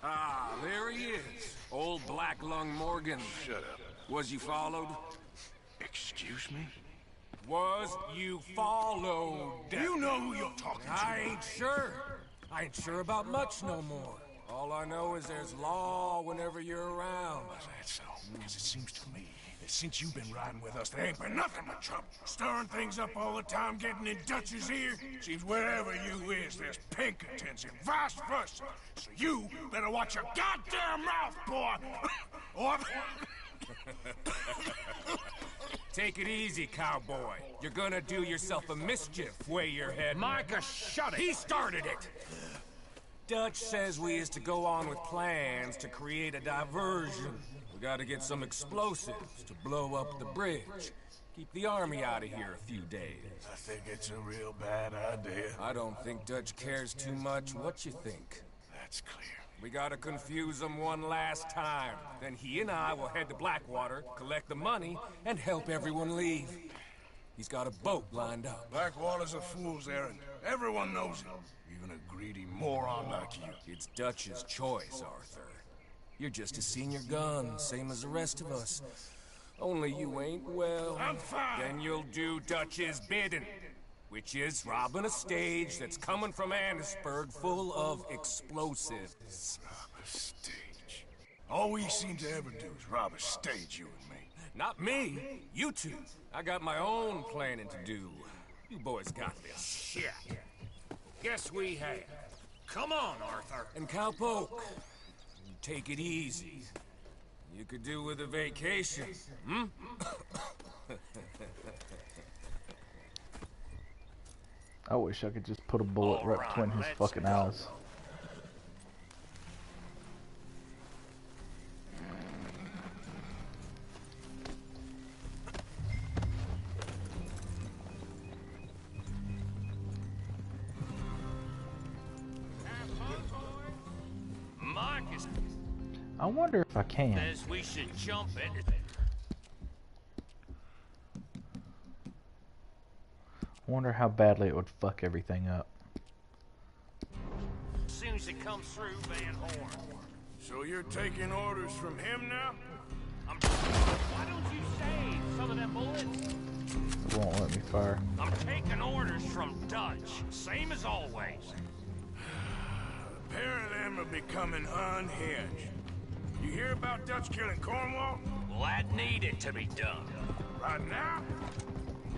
Ah, is. Old Black Lung Morgan. Shut up. Was you followed? Excuse me? Was you followed? You know who you're talking to. I ain't sure. I ain't sure about much no more. All I know is there's law whenever you're around. Is that so? Because it seems to me that since you've been riding with us, there ain't been nothing but trouble. Stirring things up all the time, getting in Dutch's ear. Seems wherever you is, there's Pinkertons and vice versa. So you better watch your goddamn mouth, boy! Or... Take it easy, cowboy. You're gonna do yourself a mischief, way your head. Micah, shut it! He started it! Dutch says we is to go on with plans to create a diversion. We gotta get some explosives to blow up the bridge. Keep the army out of here a few days. I think it's a real bad idea. I don't think Dutch cares too much. What you think? That's clear. We gotta confuse him one last time. Then he and I will head to Blackwater, collect the money, and help everyone leave. He's got a boat lined up. Blackwater's a fool's errand. Everyone knows it. Even a greedy moron like you. It's Dutch's choice, Arthur. You're just a senior gun, same as the rest of us. Only you ain't well. I'm fine. Then you'll do Dutch's bidding, which is robbing a stage that's coming from Annisburg full of explosives. Rob a stage. All we seem to ever do is rob a stage, you and me. Not me. You two. I got my own planning to do. You boys got this. Shit. Guess we have. Come on, Arthur. And Cowpoke, you take it easy. You could do with a vacation, hmm? I wish I could just put a bullet right between his fucking eyes. Marcus I wonder if I can. says we should jump it. I wonder how badly it would fuck everything up. As soon as it comes through Van Horn. So you're taking orders from him now? Why don't you save some of them bullets? It won't let me fire. I'm taking orders from Dutch, same as always. A pair of them are becoming unhinged. You hear about Dutch killing Cornwall? Well, that needed to be done. Right now?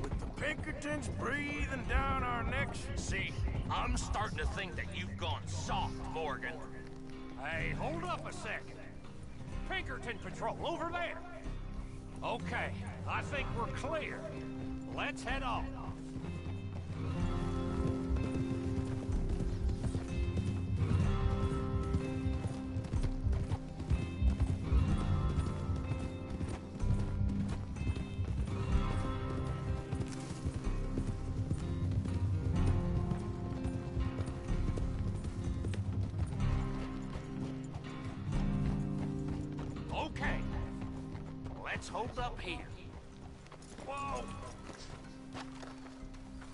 With the Pinkertons breathing down our necks? See, I'm starting to think that you've gone soft, Morgan. Hey, hold up a second. Pinkerton Patrol, over there. Okay, I think we're clear. Let's head on. Okay, let's hold up here. Whoa!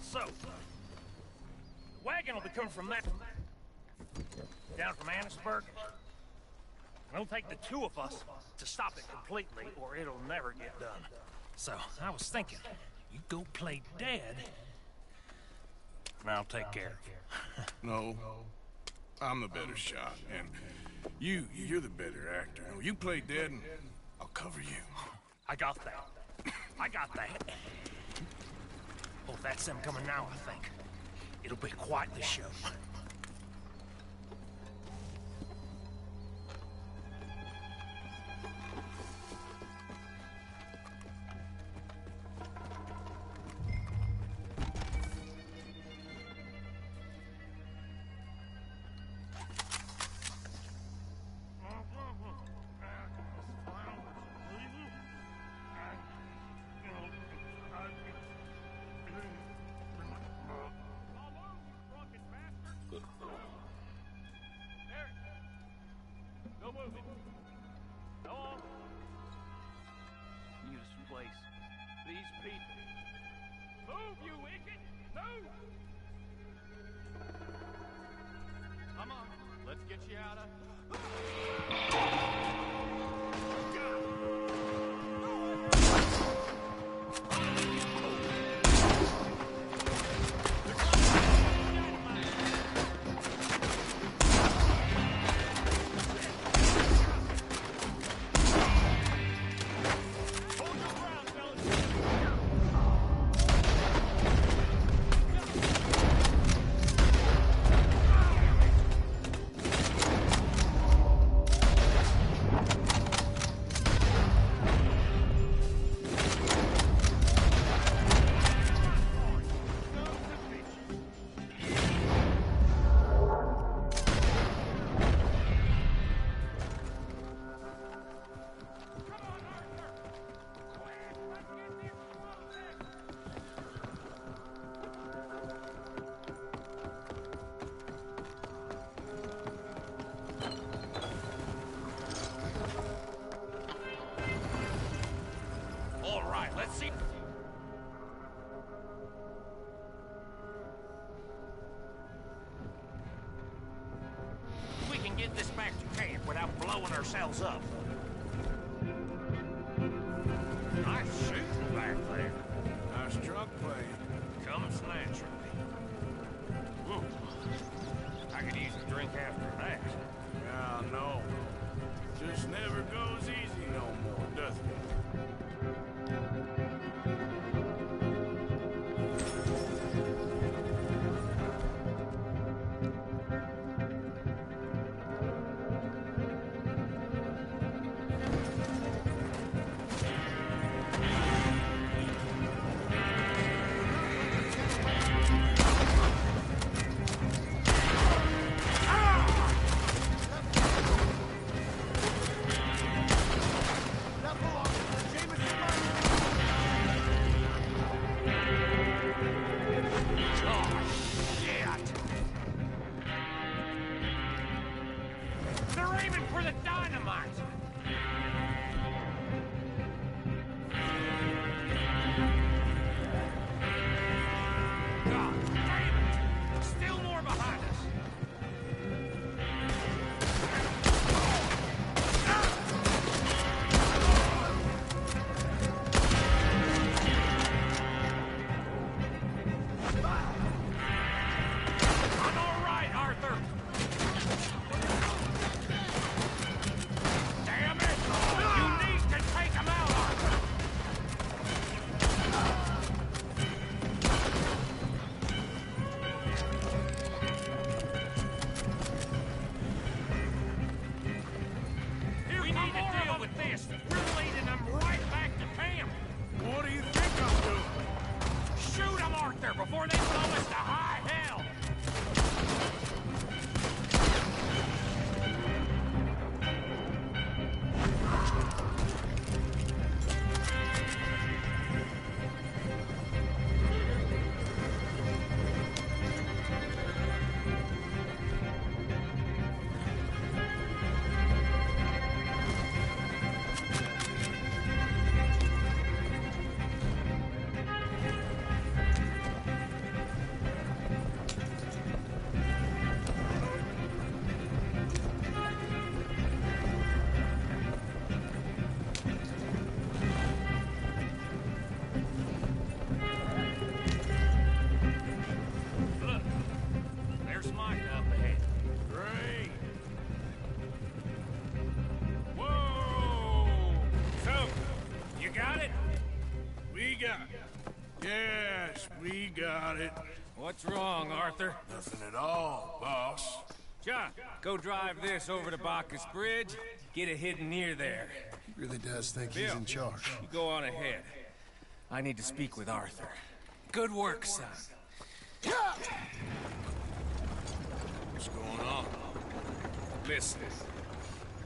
So, the wagon will be coming from that... down from Annisburg. It'll take the two of us to stop it completely, or it'll never get done. So, I was thinking, you go play dead, and I'll take care of you. No. I'm the better shot, and you're the better actor. No, you play dead, and I'll cover you. I got that. I got that. Oh, that's them coming now, I think. It'll be quite the show. No moving. Go on. Use place. These people. Move, you wicked! Move! Come on, let's get you out of... can get this back to camp without blowing ourselves up. Nice shooting back there. Nice drunk play. Comes naturally. Whoa. I could use a drink after that. Yeah, I know. Just never goes easy no more, does it? They're aiming for the dynamite! God damn it! Still more behind us! I'm all right, Arthur! Damn it! You need to take him out, Arthur! We need to deal with this. We're leading them right back to camp. What do you think I'm doing? Shoot them, Arthur, before they blow us to high hell. Look, there's Micah up ahead. Great. Whoa! So, you got it? We got it. Yes, we got it. What's wrong, Arthur? Nothing at all, boss. John, go drive this over to Bacchus Bridge. Get it hidden near there. He really does think he's Bill, in charge. you go on ahead. I need to speak with Arthur. Good work, son. What's going on? Listen,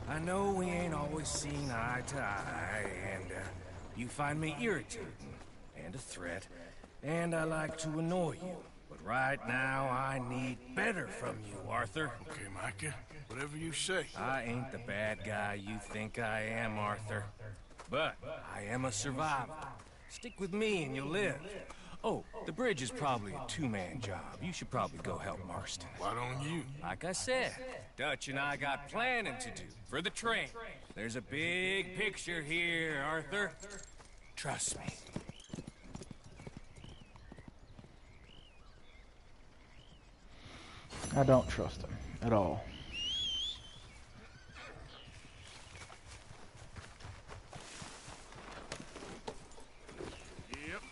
I know we ain't always seen eye to eye, and you find me irritating and a threat, and I like to annoy you. But right now, I need better from you, Arthur. Okay, Micah. Whatever you say. I ain't the bad guy you think I am, Arthur. But I am a survivor. Stick with me and you'll live. Oh, the bridge is probably a two-man job. You should probably go help Marston. Why don't you? Like I said, Dutch and I got planning to do for the train. There's a big picture here, Arthur. Trust me. I don't trust him at all. Yep.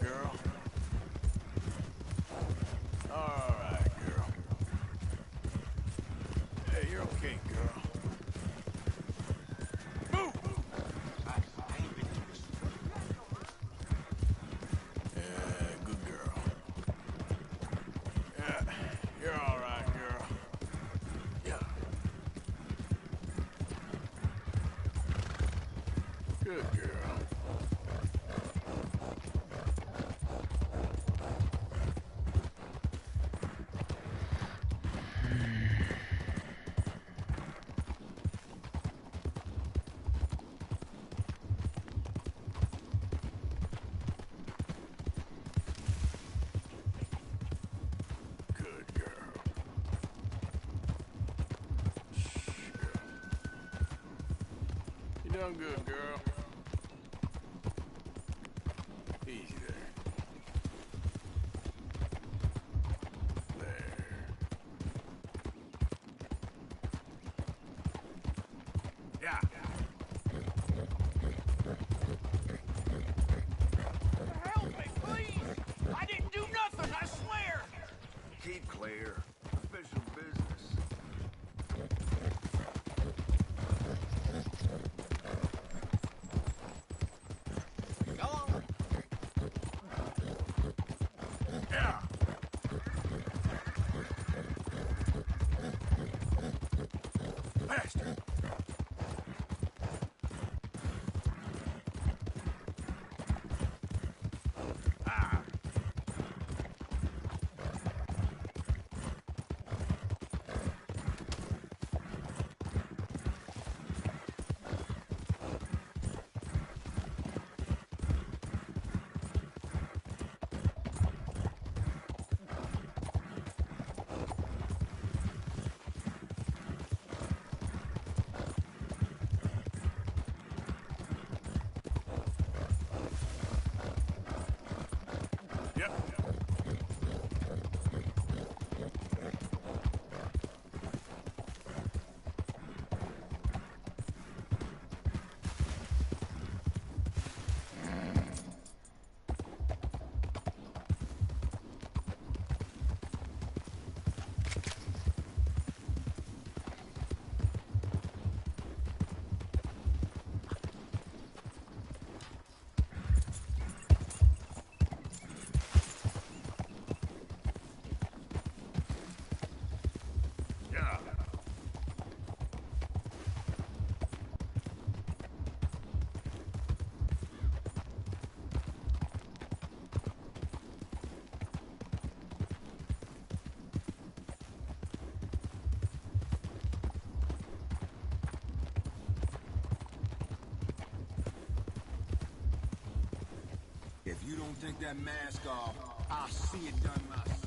girl. All right, girl. Hey, you're okay, girl. Move! Yeah, good girl. Yeah, you're all right, girl. Yeah. Good girl. Good girl. Shh, girl. You done good, girl. Easy there. There. Yeah. Help me, please! I didn't do nothing, I swear! Keep clear. Official business. Go on. Yeah. Faster. Ah. Yep. Yeah. If you don't take that mask off, I'll see it done myself.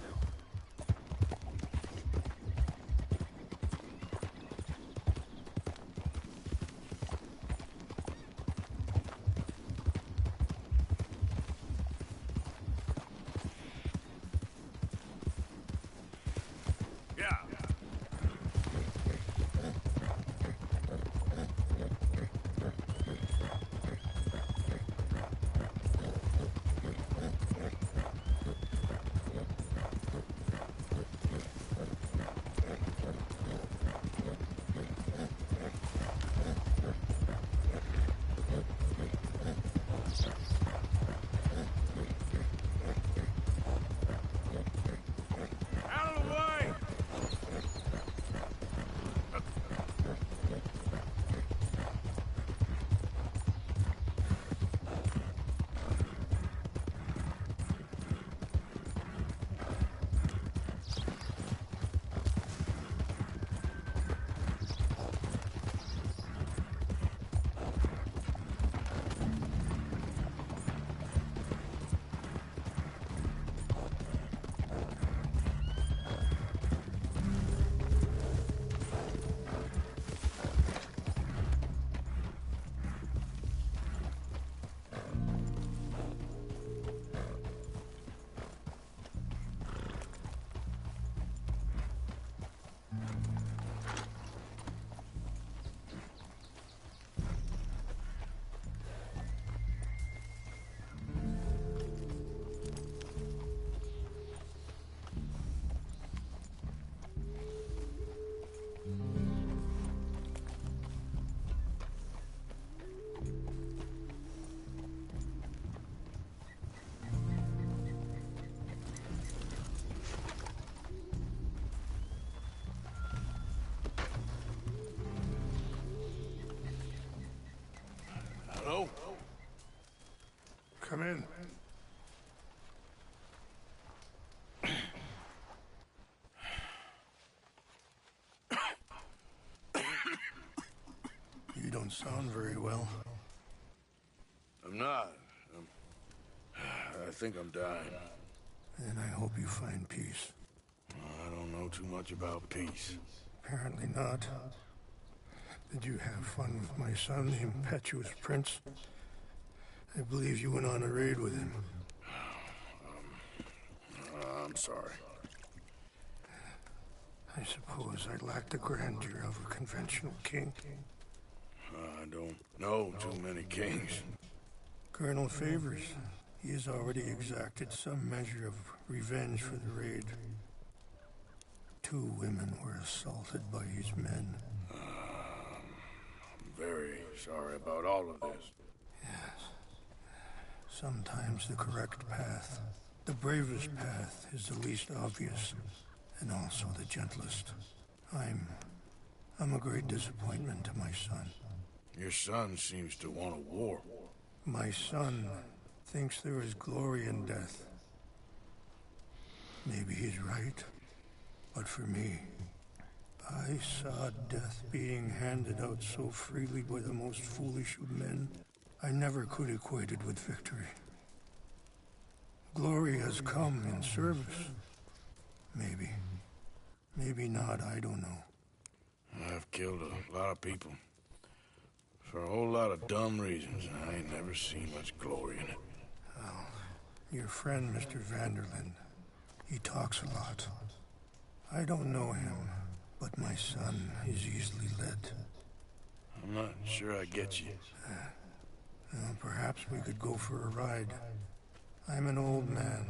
Yeah. in. You don't sound very well. I'm not. I think I'm dying. And I hope you find peace. I don't know too much about peace. Apparently not. Did you have fun with my son, the impetuous prince? I believe you went on a raid with him. I'm sorry. I suppose I lack the grandeur of a conventional king. I don't know too many kings. Colonel Favors, he has already exacted some measure of revenge for the raid. 2 women were assaulted by his men. I'm very sorry about all of this. Yes. Sometimes the correct path, the bravest path, is the least obvious, and also the gentlest. I'm a great disappointment to my son. Your son seems to want a war. My son thinks there is glory in death. Maybe he's right, but for me, I saw death being handed out so freely by the most foolish of men, I never could equate it with victory. Glory has come in service. Maybe. Maybe not, I don't know. I've killed a lot of people. For a whole lot of dumb reasons. I ain't never seen much glory in it. Well, your friend, Mr. Vanderlyn, he talks a lot. I don't know him, but my son is easily led. I'm not sure I get you. Well, perhaps we could go for a ride. I'm an old man.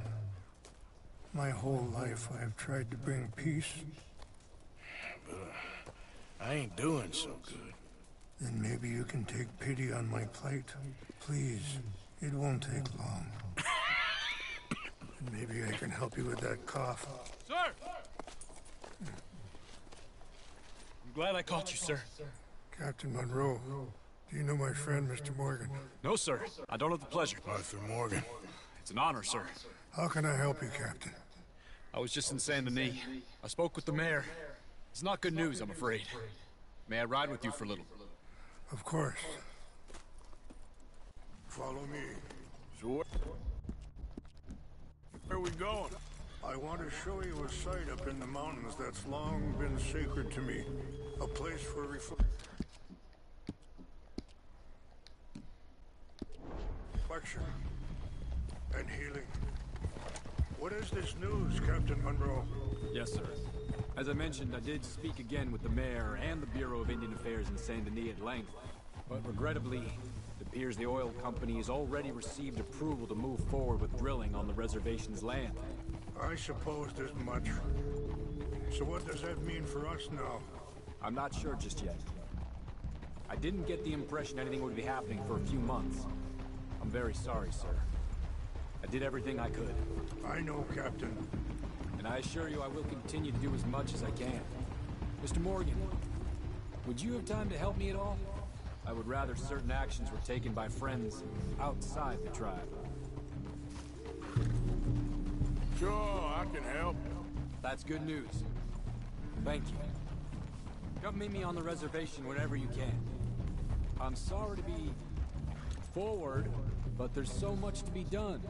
My whole life I have tried to bring peace. But I ain't doing so good. Then maybe you can take pity on my plight. Please, it won't take long. And maybe I can help you with that cough. Sir! I'm glad I caught you, sir. Captain Monroe, do you know my friend, Mr. Morgan? No, sir. I don't have the pleasure. Arthur Morgan. It's an honor, sir. How can I help you, Captain? I was just in Saint Denis. I spoke with the mayor. It's not good news, I'm afraid. May I ride with you for a little? Of course. Follow me. Sure. Where are we going? I want to show you a site up in the mountains that's long been sacred to me. A place for reflection and healing. What is this news, Captain Monroe? Yes, sir. As I mentioned, I did speak again with the mayor and the Bureau of Indian Affairs in Saint Denis at length. But regrettably, it appears the oil company has already received approval to move forward with drilling on the reservation's land. I supposed as much. So what does that mean for us now? I'm not sure just yet. I didn't get the impression anything would be happening for a few months. I'm very sorry, sir. I did everything I could. I know, Captain. And I assure you I will continue to do as much as I can. Mr. Morgan, would you have time to help me at all? I would rather certain actions were taken by friends outside the tribe. Sure, I can help. That's good news. Thank you. Come meet me on the reservation whenever you can. I'm sorry to be forward, but there's so much to be done.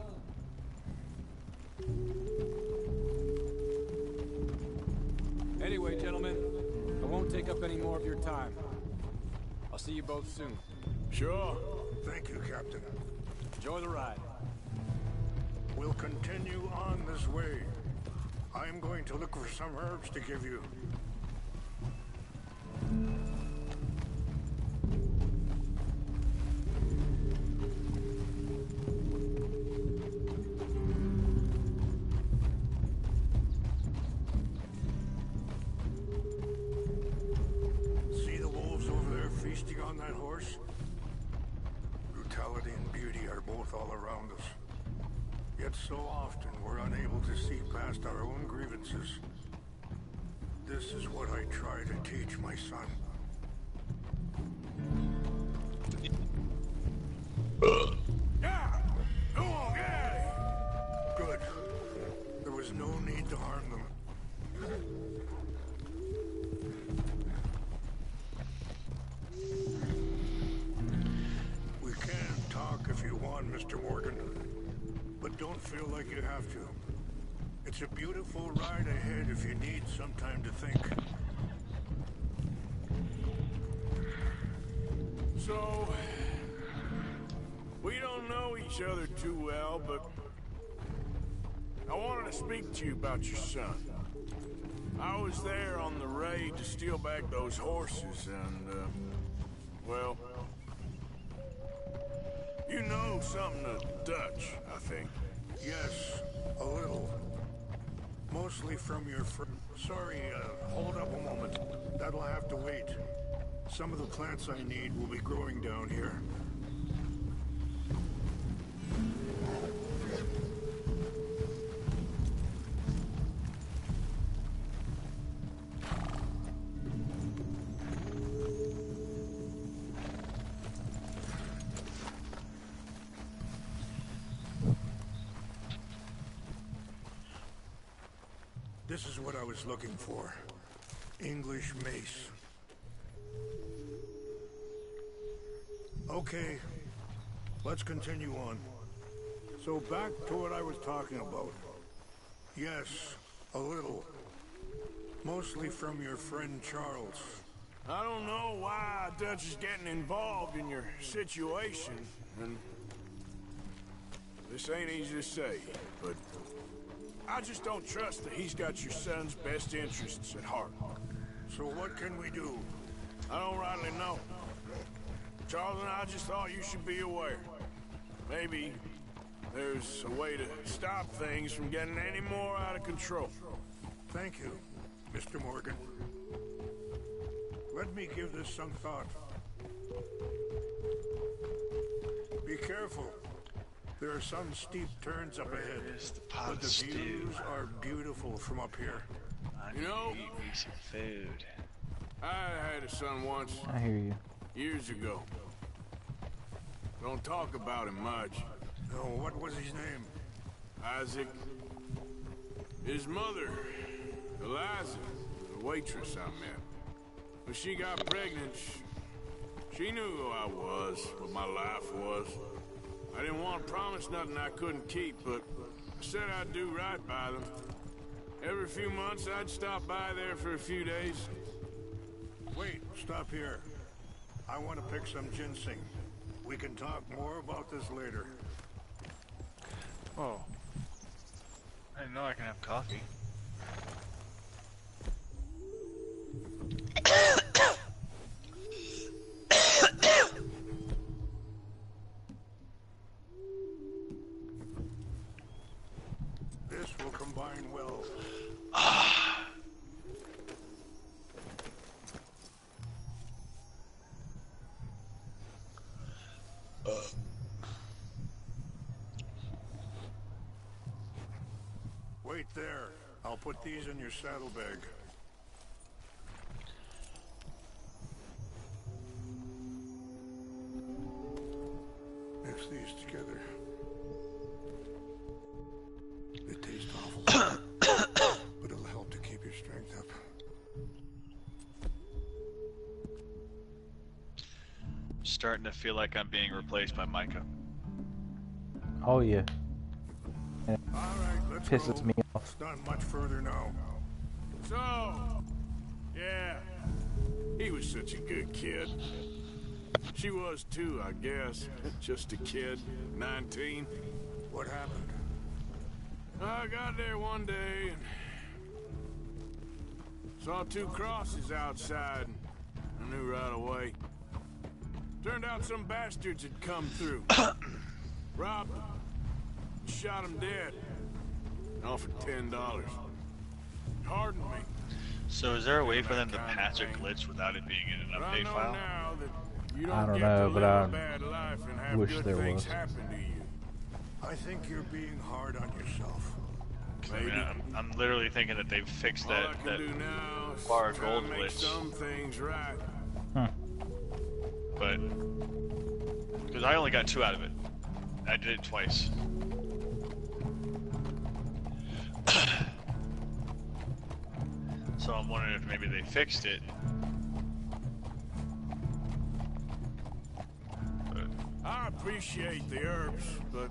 Anyway, gentlemen, I won't take up any more of your time. I'll see you both soon. Sure. Thank you, Captain. Enjoy the ride. We'll continue on this way. I'm going to look for some herbs to give you. See the wolves over there feasting on that horse? Brutality and beauty are both all around us. Yet so often we're unable to see past our own grievances. This is what I try to teach my son. Yeah! Go on, Mr. Morgan. But don't feel like you have to. It's a beautiful ride ahead if you need some time to think. So, we don't know each other too well, but I wanted to speak to you about your son. I was there on the raid to steal back those horses, and, well, you know something of Dutch, I think. Yes, a little. Mostly from your Sorry, hold up a moment. That'll have to wait. Some of the plants I need will be growing down here. This is what I was looking for. English mace. Okay, let's continue on. So back to what I was talking about. Yes, a little. Mostly from your friend Charles. I don't know why Dutch is getting involved in your situation, and this ain't easy to say, but I just don't trust that he's got your son's best interests at heart. So what can we do? I don't rightly know. Charles and I just thought you should be aware. Maybe there's a way to stop things from getting any more out of control. Thank you, Mr. Morgan. Let me give this some thought. Be careful. There are some steep turns up ahead, but the views are beautiful from up here. You know, eat me some food. I had a son once. I hear you. Years ago. Don't talk about him much. No, what was his name? Isaac. His mother, Eliza, the waitress I met. When she got pregnant, she knew who I was, what my life was. I didn't want to promise nothing I couldn't keep, but I said I'd do right by them. Every few months, I'd stop by there for a few days. Wait, stop here. I want to pick some ginseng. We can talk more about this later. Oh. I didn't know I can have coffee. This will combine well. Wait there. I'll put these in your saddlebag. Mix these together. They taste awful, but it'll help to keep your strength up. Starting to feel like I'm being replaced by Micah. Oh yeah. And All right, let's pisses go. me off. It's not much further now. So, yeah, he was such a good kid. She was too, I guess. Just a kid, 19. What happened? I got there one day and saw two crosses outside. I knew right away. Turned out some bastards had come through. Robbed them. Shot him dead. Offered $10. Pardon me. So is there a way for them to patch a glitch without it being in an update file? Now that you I don't get know, to but live I a bad life and have wish good there things was. happen to you. I think you're being hard on yourself. I mean, I'm literally thinking that they've fixed that, All I can do now is bar try gold to make glitch. some things right. But because I only got 2 out of it. I did it twice. So I'm wondering if maybe they fixed it. But I appreciate the herbs, but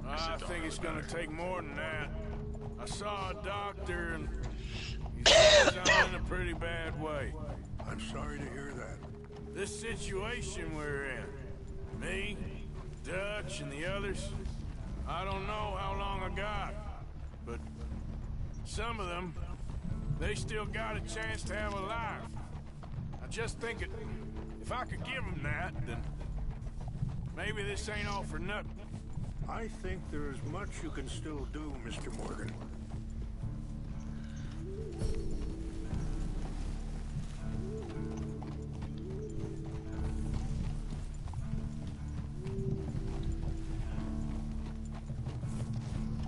I think it's gonna take more than that. I saw a doctor and he says I'm in a pretty bad way. I'm sorry to hear that. This situation we're in, me, Dutch, and the others, I don't know how long I got, but some of them, they still got a chance to have a life. I just think if I could give them that, then maybe this ain't all for nothing. I think there is much you can still do, Mr. Morgan.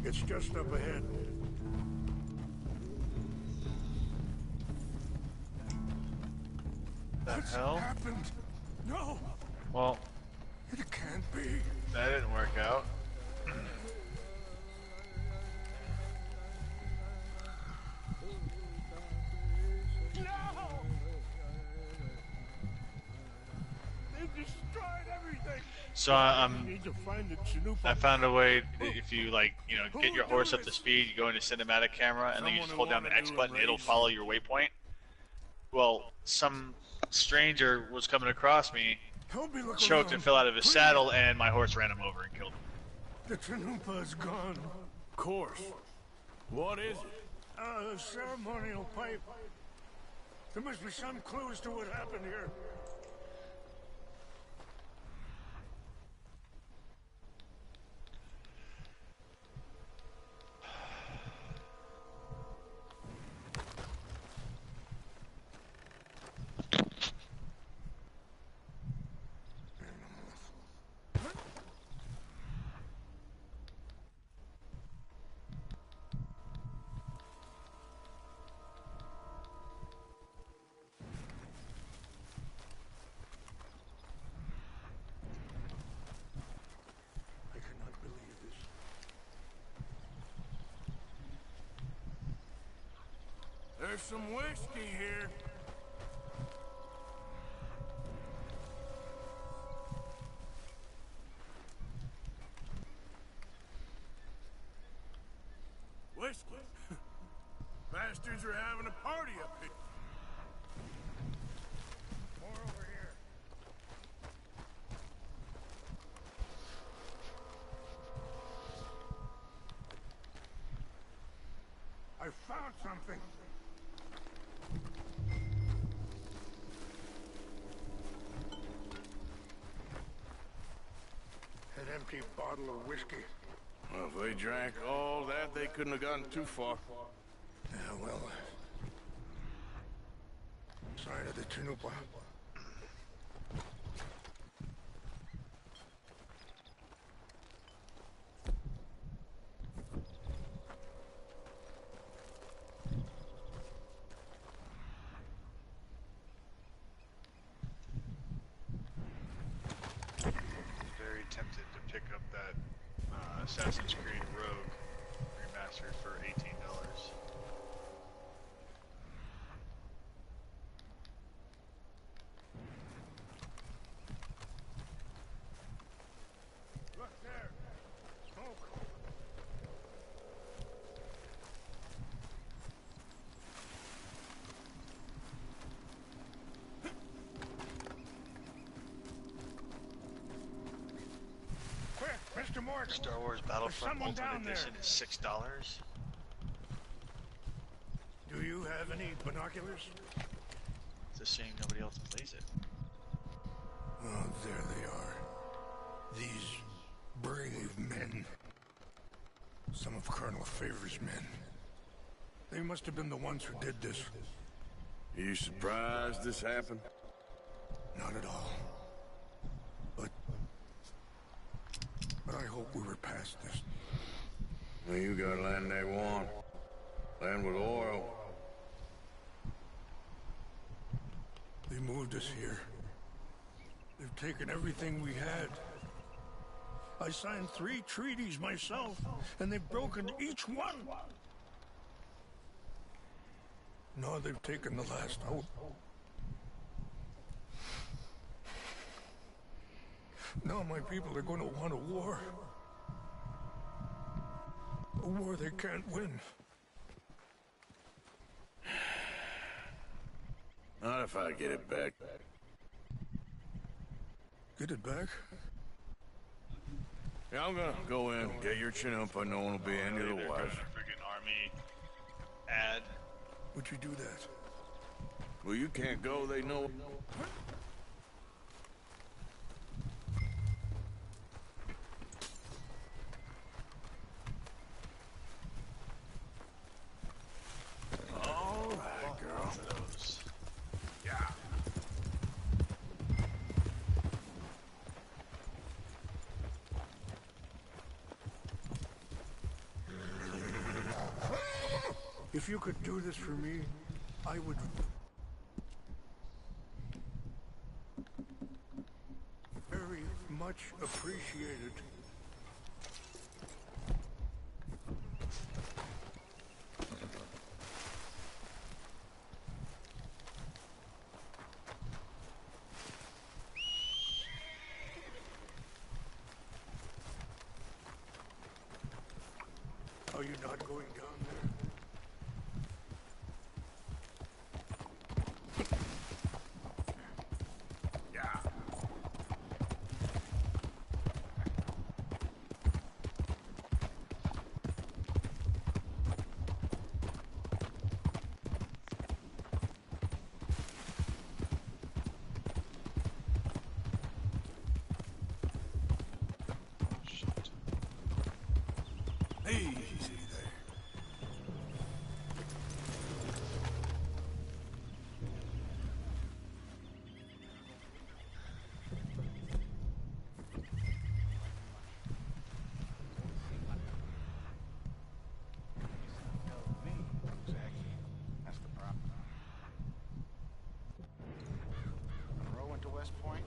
It's just up ahead. That's hell? Happened. No. Well, it can't be. That didn't work out. No! They destroyed everything. So I found a way. If you get your horse up to speed, you go into cinematic camera, and then you just hold down the X button. It'll follow your waypoint. Well, some stranger was coming across me, choked and fell out of his saddle, and my horse ran him over and killed him. The Tanumpa is gone. Of course. What is it? A ceremonial pipe. There must be some clues to what happened here. There's some whiskey here. Whiskey? Bastards are having a party up here. More over here. I found something. An empty bottle of whiskey. Well, if they drank all that, they couldn't have gotten too far. Yeah, well... Sign of the Tanumpa. Very tempted to pick up that Assassin's Creed Rogue remastered for $18. Look there. Smoke. Quick, Mr. Morgan. Star Wars Battlefront Ultimate Edition is $6. Do you have any binoculars? It's a shame nobody else plays it. Oh, there they are. These brave men. Some of Colonel Favor's men. They must have been the ones who did this. You surprised this happened? Not at all. But I hope we were past this. Well, you got land they want. Land with oil. They moved us here. They've taken everything we had. I signed 3 treaties myself, and they've broken each one. Now they've taken the last hope. Now my people are going to want a war. A war they can't win. Not if I get it back. Get it back? Yeah, I'm gonna go in, get your Chinook, but no one will be any the wiser. Freaking army ad. Would you do that? Well, you can't go, they know. All right, girl. Yeah. If you could do this for me, I would... very much appreciate it. Are you not going down there? Easy there. That's the problem. Monroe went to West Point.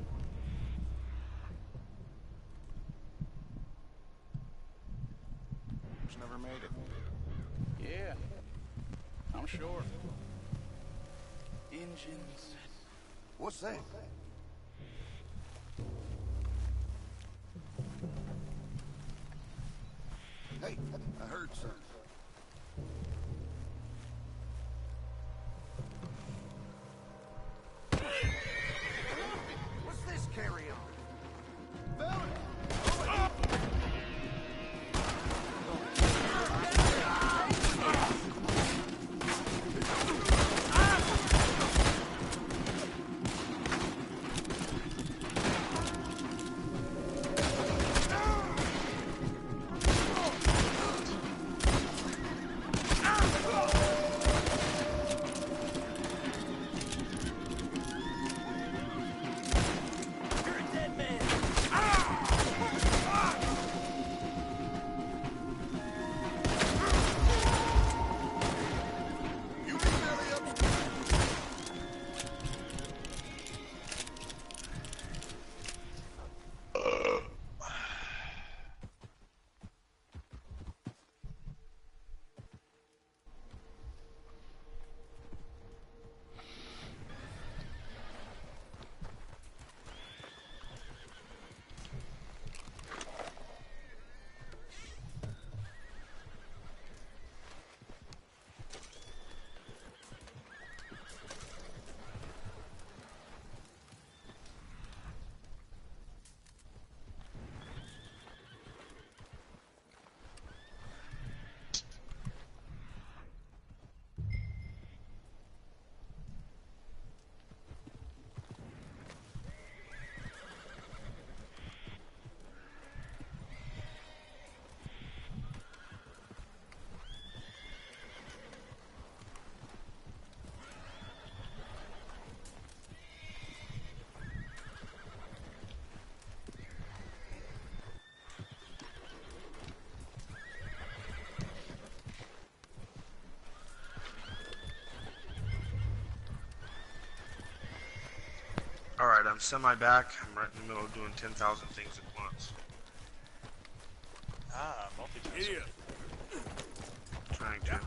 Just never made it. Yeah, I'm sure. Engines. What's that? Hey, I heard something. What's this carry on? Alright, I'm semi-back. I'm right in the middle of doing 10,000 things at once. Ah, multitasking. Trying to.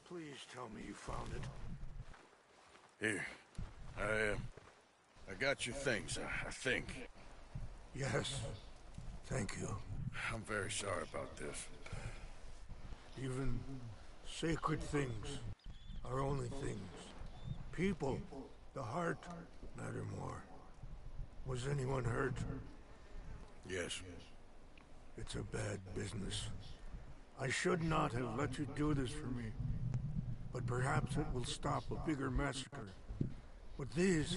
Please tell me you found it. Here, I got your things, I think. Yes. Thank you. I'm very sorry about this. Even sacred things are only things. People, the heart, matter more. Was anyone hurt? Yes. It's a bad business. I should not have let you do this for me. But perhaps it will stop a bigger massacre. With these,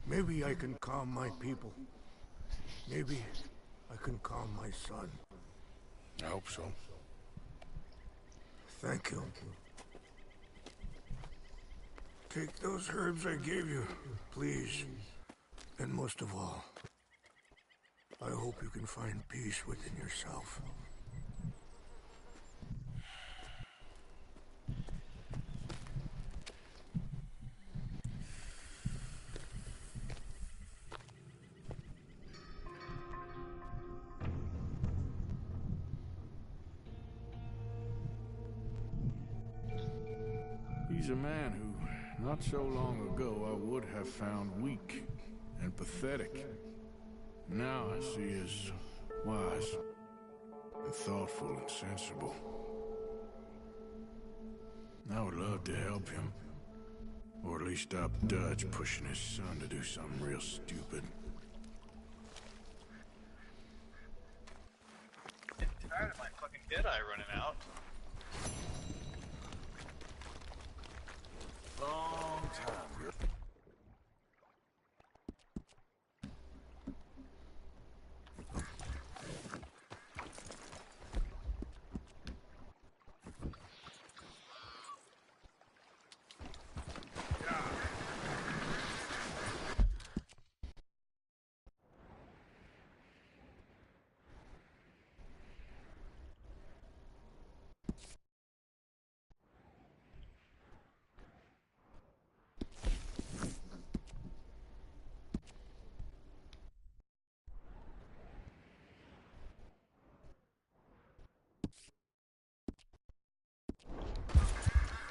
maybe I can calm my people. Maybe I can calm my son. I hope so. Thank you. Take those herbs I gave you, please. And most of all, I hope you can find peace within yourself. He's a man who, not so long ago, I would have found weak and pathetic. Now I see as wise and thoughtful and sensible. I would love to help him, or at least stop Dutch pushing his son to do something real stupid. I'm tired of my fucking Deadeye running out. Long time.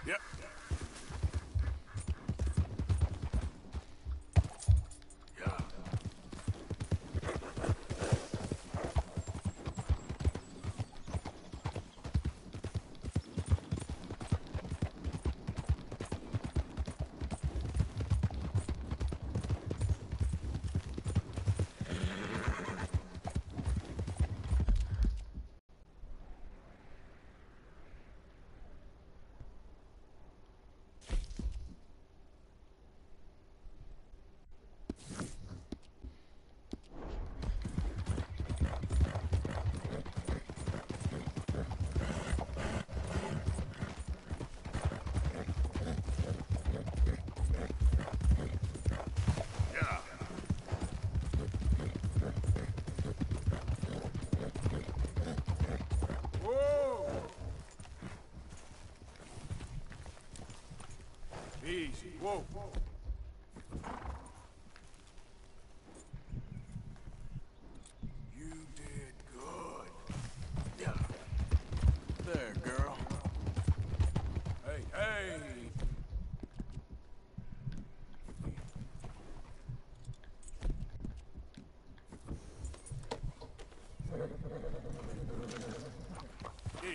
Yep. Yeah. Whoa! Easy. Whoa. You did good. Yeah. There, girl. Hey, hey! Yeah.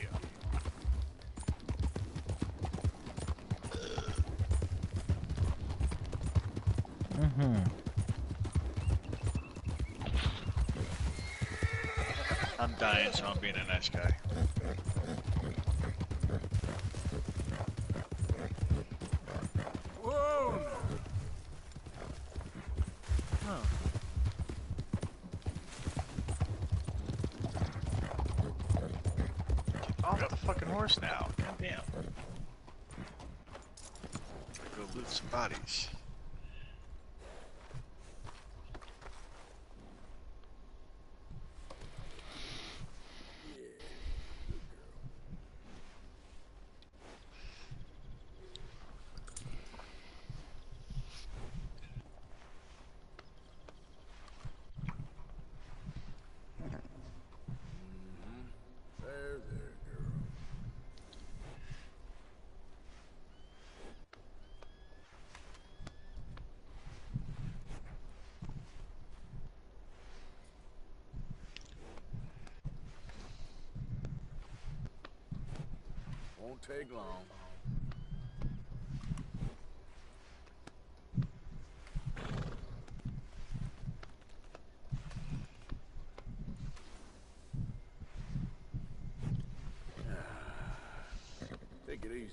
I'm dying, so I'm being a nice guy. Whoa! Huh. Get off the fucking horse now. God damn. Go loot some bodies. Won't take long. Take it easy.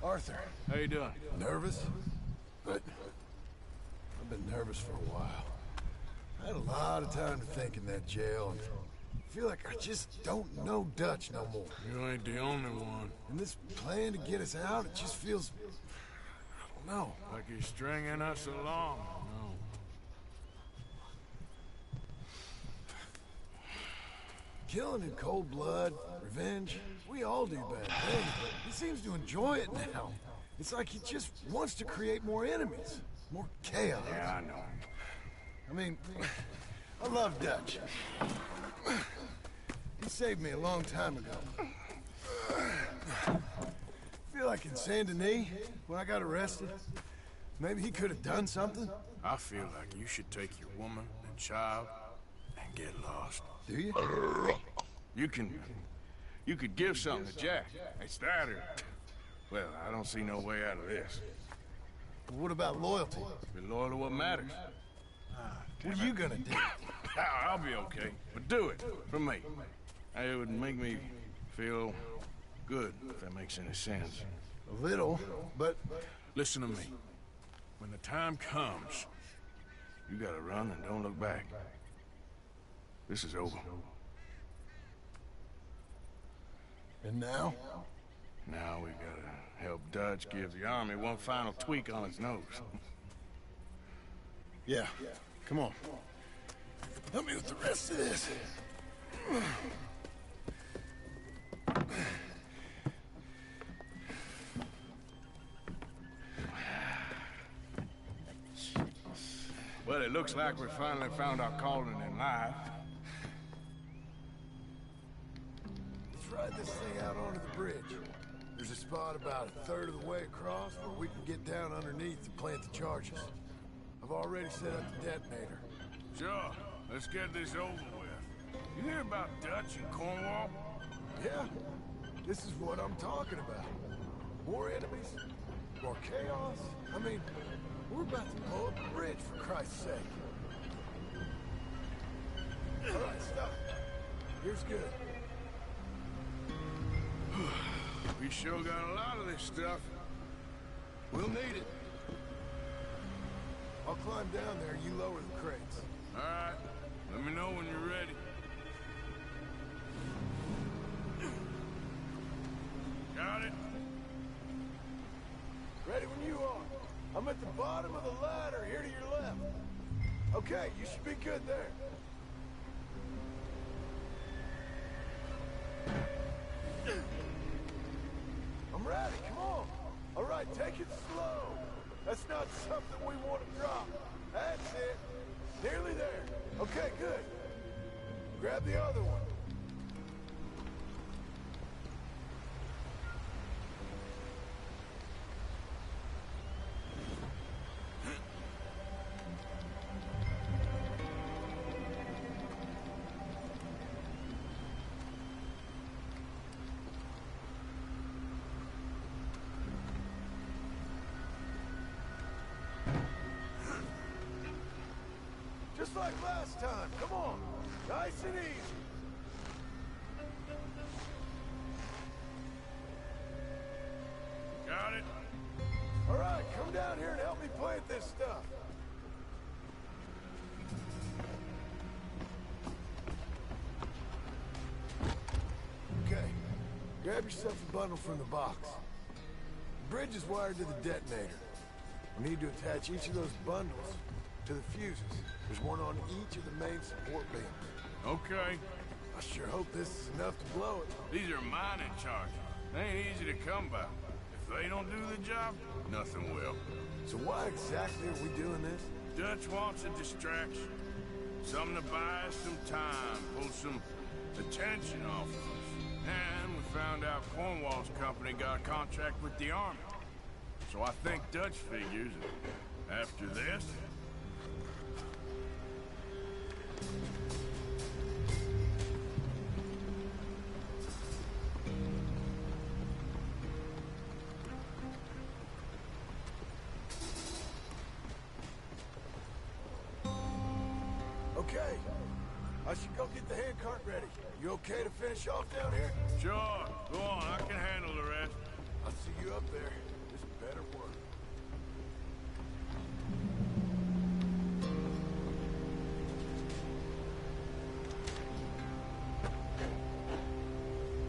Arthur. How you doing? Nervous? But I've been nervous for a while. I had a lot of time to think in that jail, and I feel like I just don't know Dutch no more. You ain't the only one. And this plan to get us out, it just feels... I don't know. Like you're stringing us along. No. Killing in cold blood, revenge, we all do bad things, but he seems to enjoy it now. It's like he just wants to create more enemies, more chaos. Yeah, I know. I mean, I love Dutch. He saved me a long time ago. I feel like in Saint Denis, when I got arrested, maybe he could have done something. I feel like you should take your woman and child and get lost. Do you? You could give something to Jack. It's that or... Well, I don't see no way out of this. What about loyalty? Be loyal to what matters. What are you gonna do? I'll be okay, but do it for me. It would make me feel good, if that makes any sense. A little, but... Listen to me. When the time comes, you gotta run and don't look back. This is over. And now? Now we gotta help Dutch give the army one final tweak on its nose. Yeah, come on. Help me with the rest of this. Well, it looks like we finally found our calling in life. Let's ride this thing out onto the bridge. There's a spot about a third of the way across where we can get down underneath and plant the charges. I've already set up the detonator. Sure, let's get this over with. You hear about Dutch and Cornwall? Yeah, this is what I'm talking about. More enemies, more chaos. I mean, we're about to blow up a bridge, for Christ's sake. All right, stop. Here's good. We sure got a lot of this stuff. We'll need it. I'll climb down there, you lower the crates. All right, let me know when you're ready. Got it? Ready when you are. I'm at the bottom of the ladder, here to your left. Okay, you should be good there. I'm ready, come on. All right, take it slow. That's not something we want to drop. That's it. Nearly there. Okay, good. Grab the other one. like last time. Come on. Nice and easy. Got it? All right, come down here and help me plant this stuff. Okay, grab yourself a bundle from the box. The bridge is wired to the detonator. We need to attach each of those bundles to the fuses. There's one on each of the main support beams. Okay. I sure hope this is enough to blow it. These are mining charges. They ain't easy to come by. If they don't do the job, nothing will. So why exactly are we doing this? Dutch wants a distraction. Something to buy us some time, pull some attention off of us. And we found out Cornwall's company got a contract with the Army. So I think Dutch figures that after this... Okay. I should go get the handcart ready. You okay to finish off down here? Sure. Go on. I can handle the rest. I'll see you up there. This better work.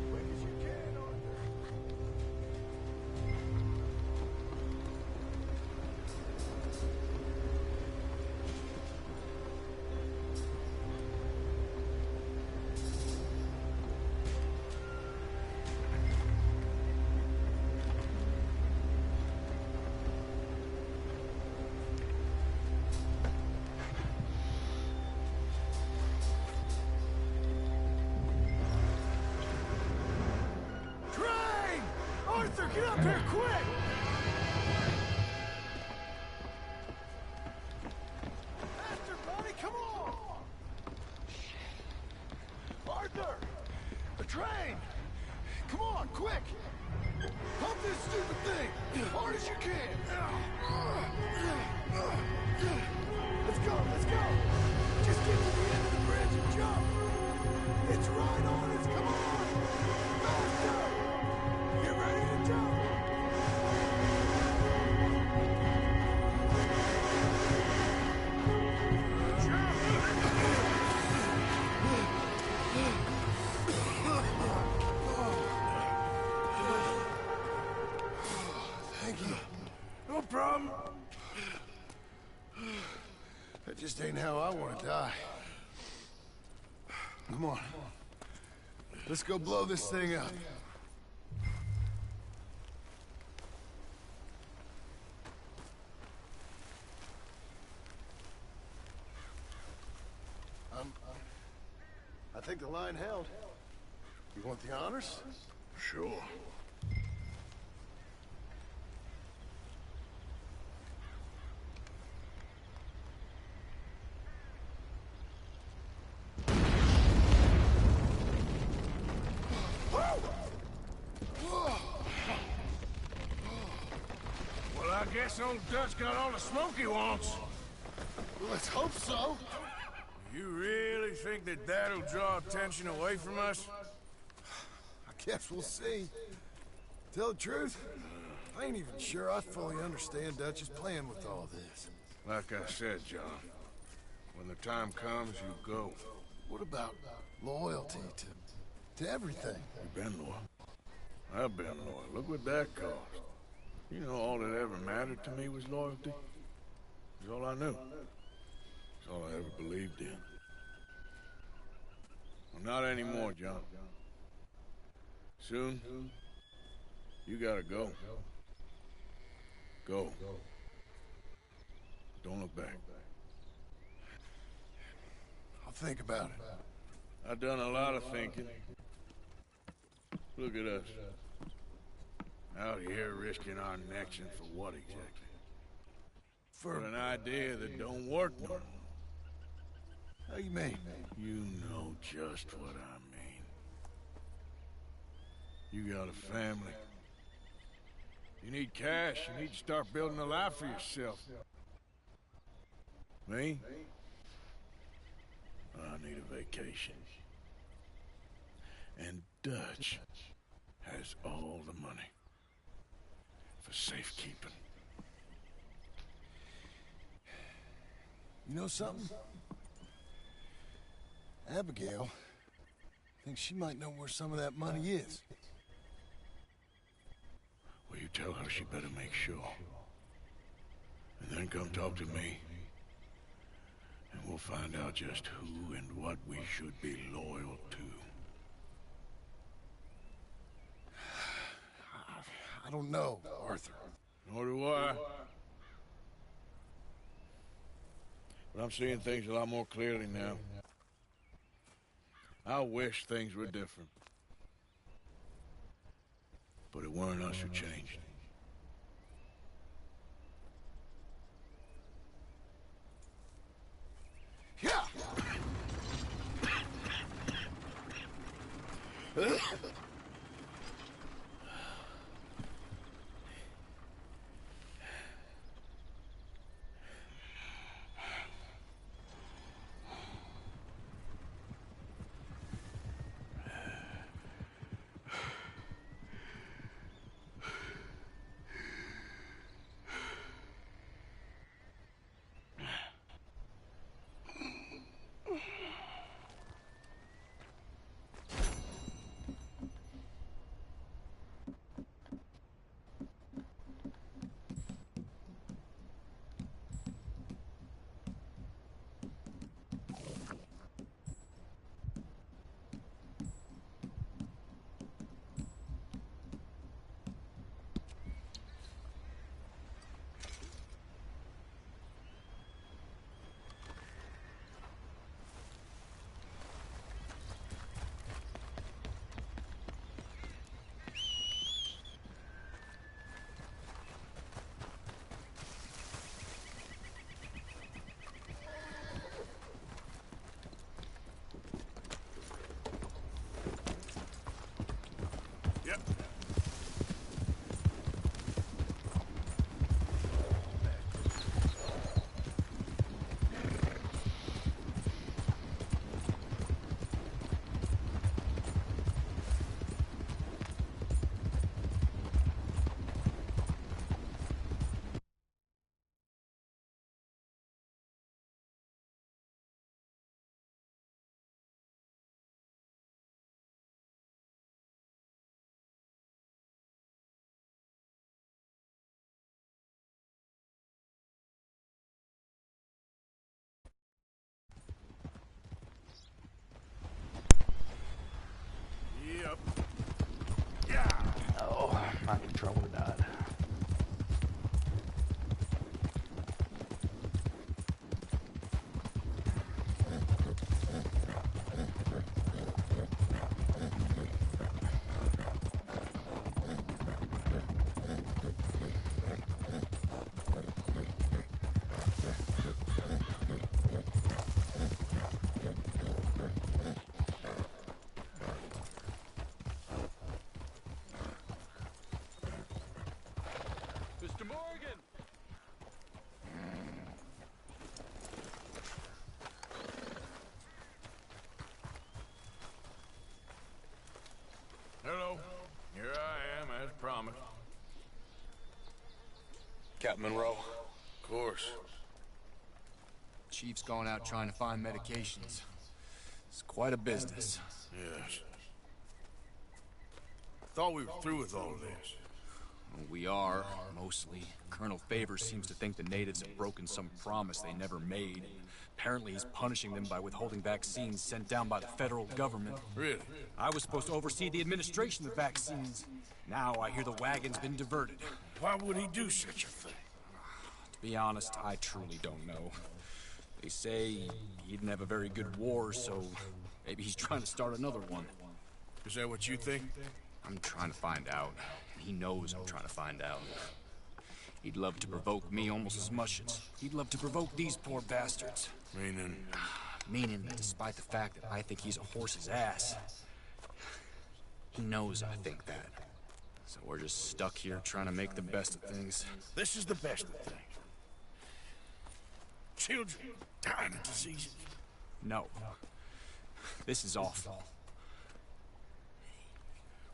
Quick as you can, Arthur. Train! Arthur, get up here quick! Faster, buddy, come on! Arthur! The train! Come on, quick! Pump this stupid thing! As hard as you can! Let's go, let's go! Just get to the end of the bridge and jump! It's right on us, come on! Faster! Get ready to jump! Thank you. No problem. That just ain't how I want to die. Come on. Let's go blow this thing up. I think the line held. You want the honors? Sure. Well, I guess old Dutch got all the smoke he wants. Let's hope so. You really think that that'll draw attention away from us? I guess we'll see. Tell the truth, I ain't even sure I fully understand Dutch's plan with all this. Like I said, John, when the time comes, you go. What about loyalty to everything? You've been loyal. I've been loyal. Look what that cost. You know, all that ever mattered to me was loyalty. It was all I knew. It's all I ever believed in. Well, not anymore, John. Soon, you gotta go. Go. Don't look back. I'll think about it. I've done a lot of thinking. Look at us. Out here risking our necks, and for what exactly? For an idea that don't work no more. How you mean? You know just what I mean. You got a family. You need cash. You need to start building a life for yourself. Me? need a vacation. And Dutch has all the money for safekeeping. You know something? Abigail thinks she might know where some of that money is. Well, you tell her she better make sure. And then come talk to me. And we'll find out just who and what we should be loyal to. I don't know, Arthur. Nor do I. But I'm seeing things a lot more clearly now. I wish things were different. But it weren't us who changed. Yeah! Yep. Oh, my controller died. Mr. Morgan! Hello. Here I am, as promised. Captain Monroe. Of course. Chief's gone out trying to find medications. It's quite a business. Yes. Thought we were through with all this. Well, we are, mostly. Colonel Favors seems to think the natives have broken some promise they never made. Apparently he's punishing them by withholding vaccines sent down by the federal government. Really? I was supposed to oversee the administration of vaccines. Now I hear the wagon's been diverted. Why would he do such a thing? To be honest, I truly don't know. They say he didn't have a very good war, so maybe he's trying to start another one. Is that what you think? I'm trying to find out. He knows I'm trying to find out. He'd love to provoke me almost as much as he'd love to provoke these poor bastards. Meaning? Meaning that despite the fact that I think he's a horse's ass, he knows I think that. So we're just stuck here trying to make the best of things. This is the best of things. Children dying of diseases. No. This is awful.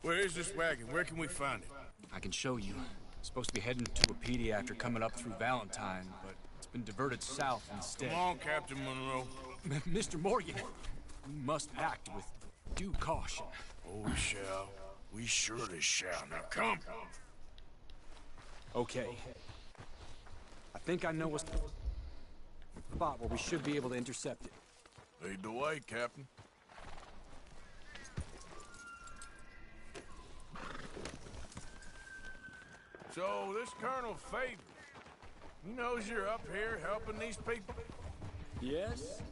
Where is this wagon? Where can we find it? I can show you. Supposed to be heading to Wapiti after coming up through Valentine, but it's been diverted south instead. Come on, Captain Monroe. Mr. Morgan, we must act with due caution. Oh, we shall. We surely shall. Now come. Okay. I think I know a spot where we should be able to intercept it. Lead the way, Captain. So, this Colonel Favors, he knows you're up here helping these people? Yes,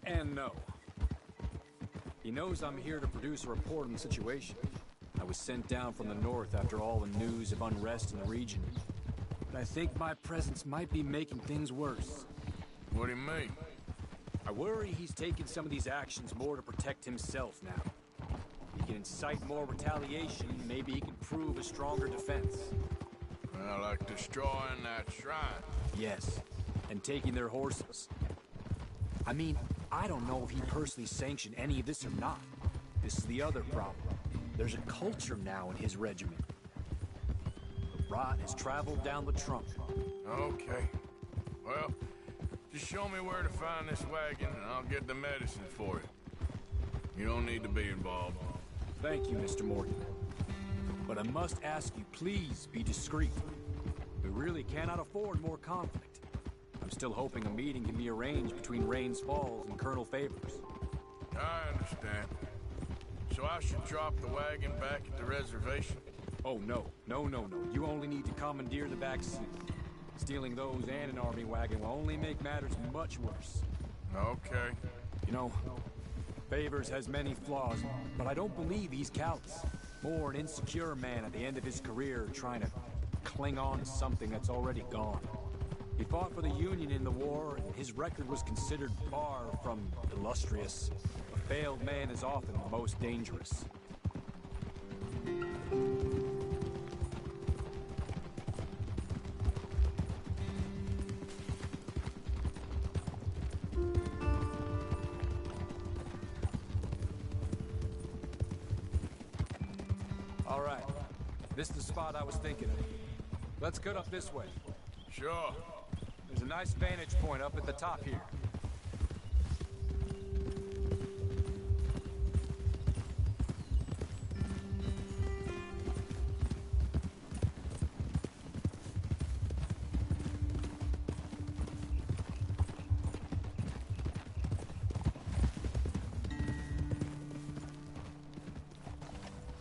and no. He knows I'm here to produce a report on the situation. I was sent down from the north after all the news of unrest in the region. But I think my presence might be making things worse. What do you mean? I worry he's taking some of these actions more to protect himself now. He can incite more retaliation, maybe he can prove a stronger defense. Well, like destroying that shrine. Yes, and taking their horses. I mean, I don't know if he personally sanctioned any of this or not. This is the other problem. There's a culture now in his regiment. The rot has traveled down the trunk. Okay. Well, just show me where to find this wagon and I'll get the medicine for you. You don't need to be involved. Thank you, Mr. Morgan. But I must ask you, please be discreet. We really cannot afford more conflict. I'm still hoping a meeting can be arranged between Rains Falls and Colonel Favors. I understand. So I should drop the wagon back at the reservation? Oh, no. No. You only need to commandeer the back seat. Stealing those and an army wagon will only make matters much worse. Okay. You know, Favors has many flaws, but I don't believe he's callous. More an insecure man at the end of his career trying to cling on to something that's already gone. He fought for the Union in the war, and his record was considered far from illustrious. A failed man is often the most dangerous. All right. This is the spot I was thinking of. Let's cut up this way. Sure. There's a nice vantage point up at the top here.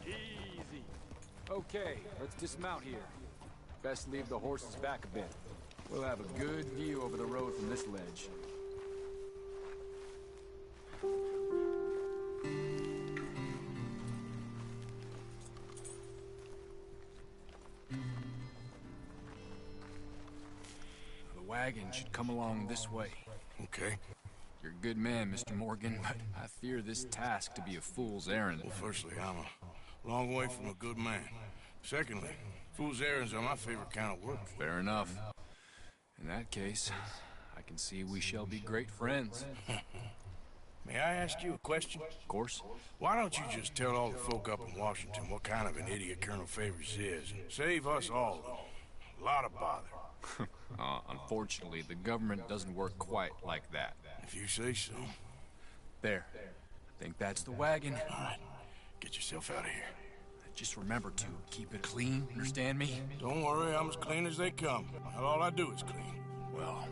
Easy. Okay, let's dismount here. Best leave the horses back a bit. We'll have a good view over the road from this ledge. The wagon should come along this way. Okay. You're a good man, Mr. Morgan, but I fear this task to be a fool's errand. Well, firstly, I'm a long way from a good man. Secondly, fool's errands are my favorite kind of work. Fair enough. In that case, I can see we shall be great friends. May I ask you a question? Of course. Why don't you just tell all the folk up in Washington what kind of an idiot Colonel Favors is? Save us all a lot of bother. Unfortunately, the government doesn't work quite like that. If you say so. There. I think that's the wagon. All right. Get yourself out of here. Just remember to keep it clean, understand me? Don't worry, I'm as clean as they come. All I do is clean. Well...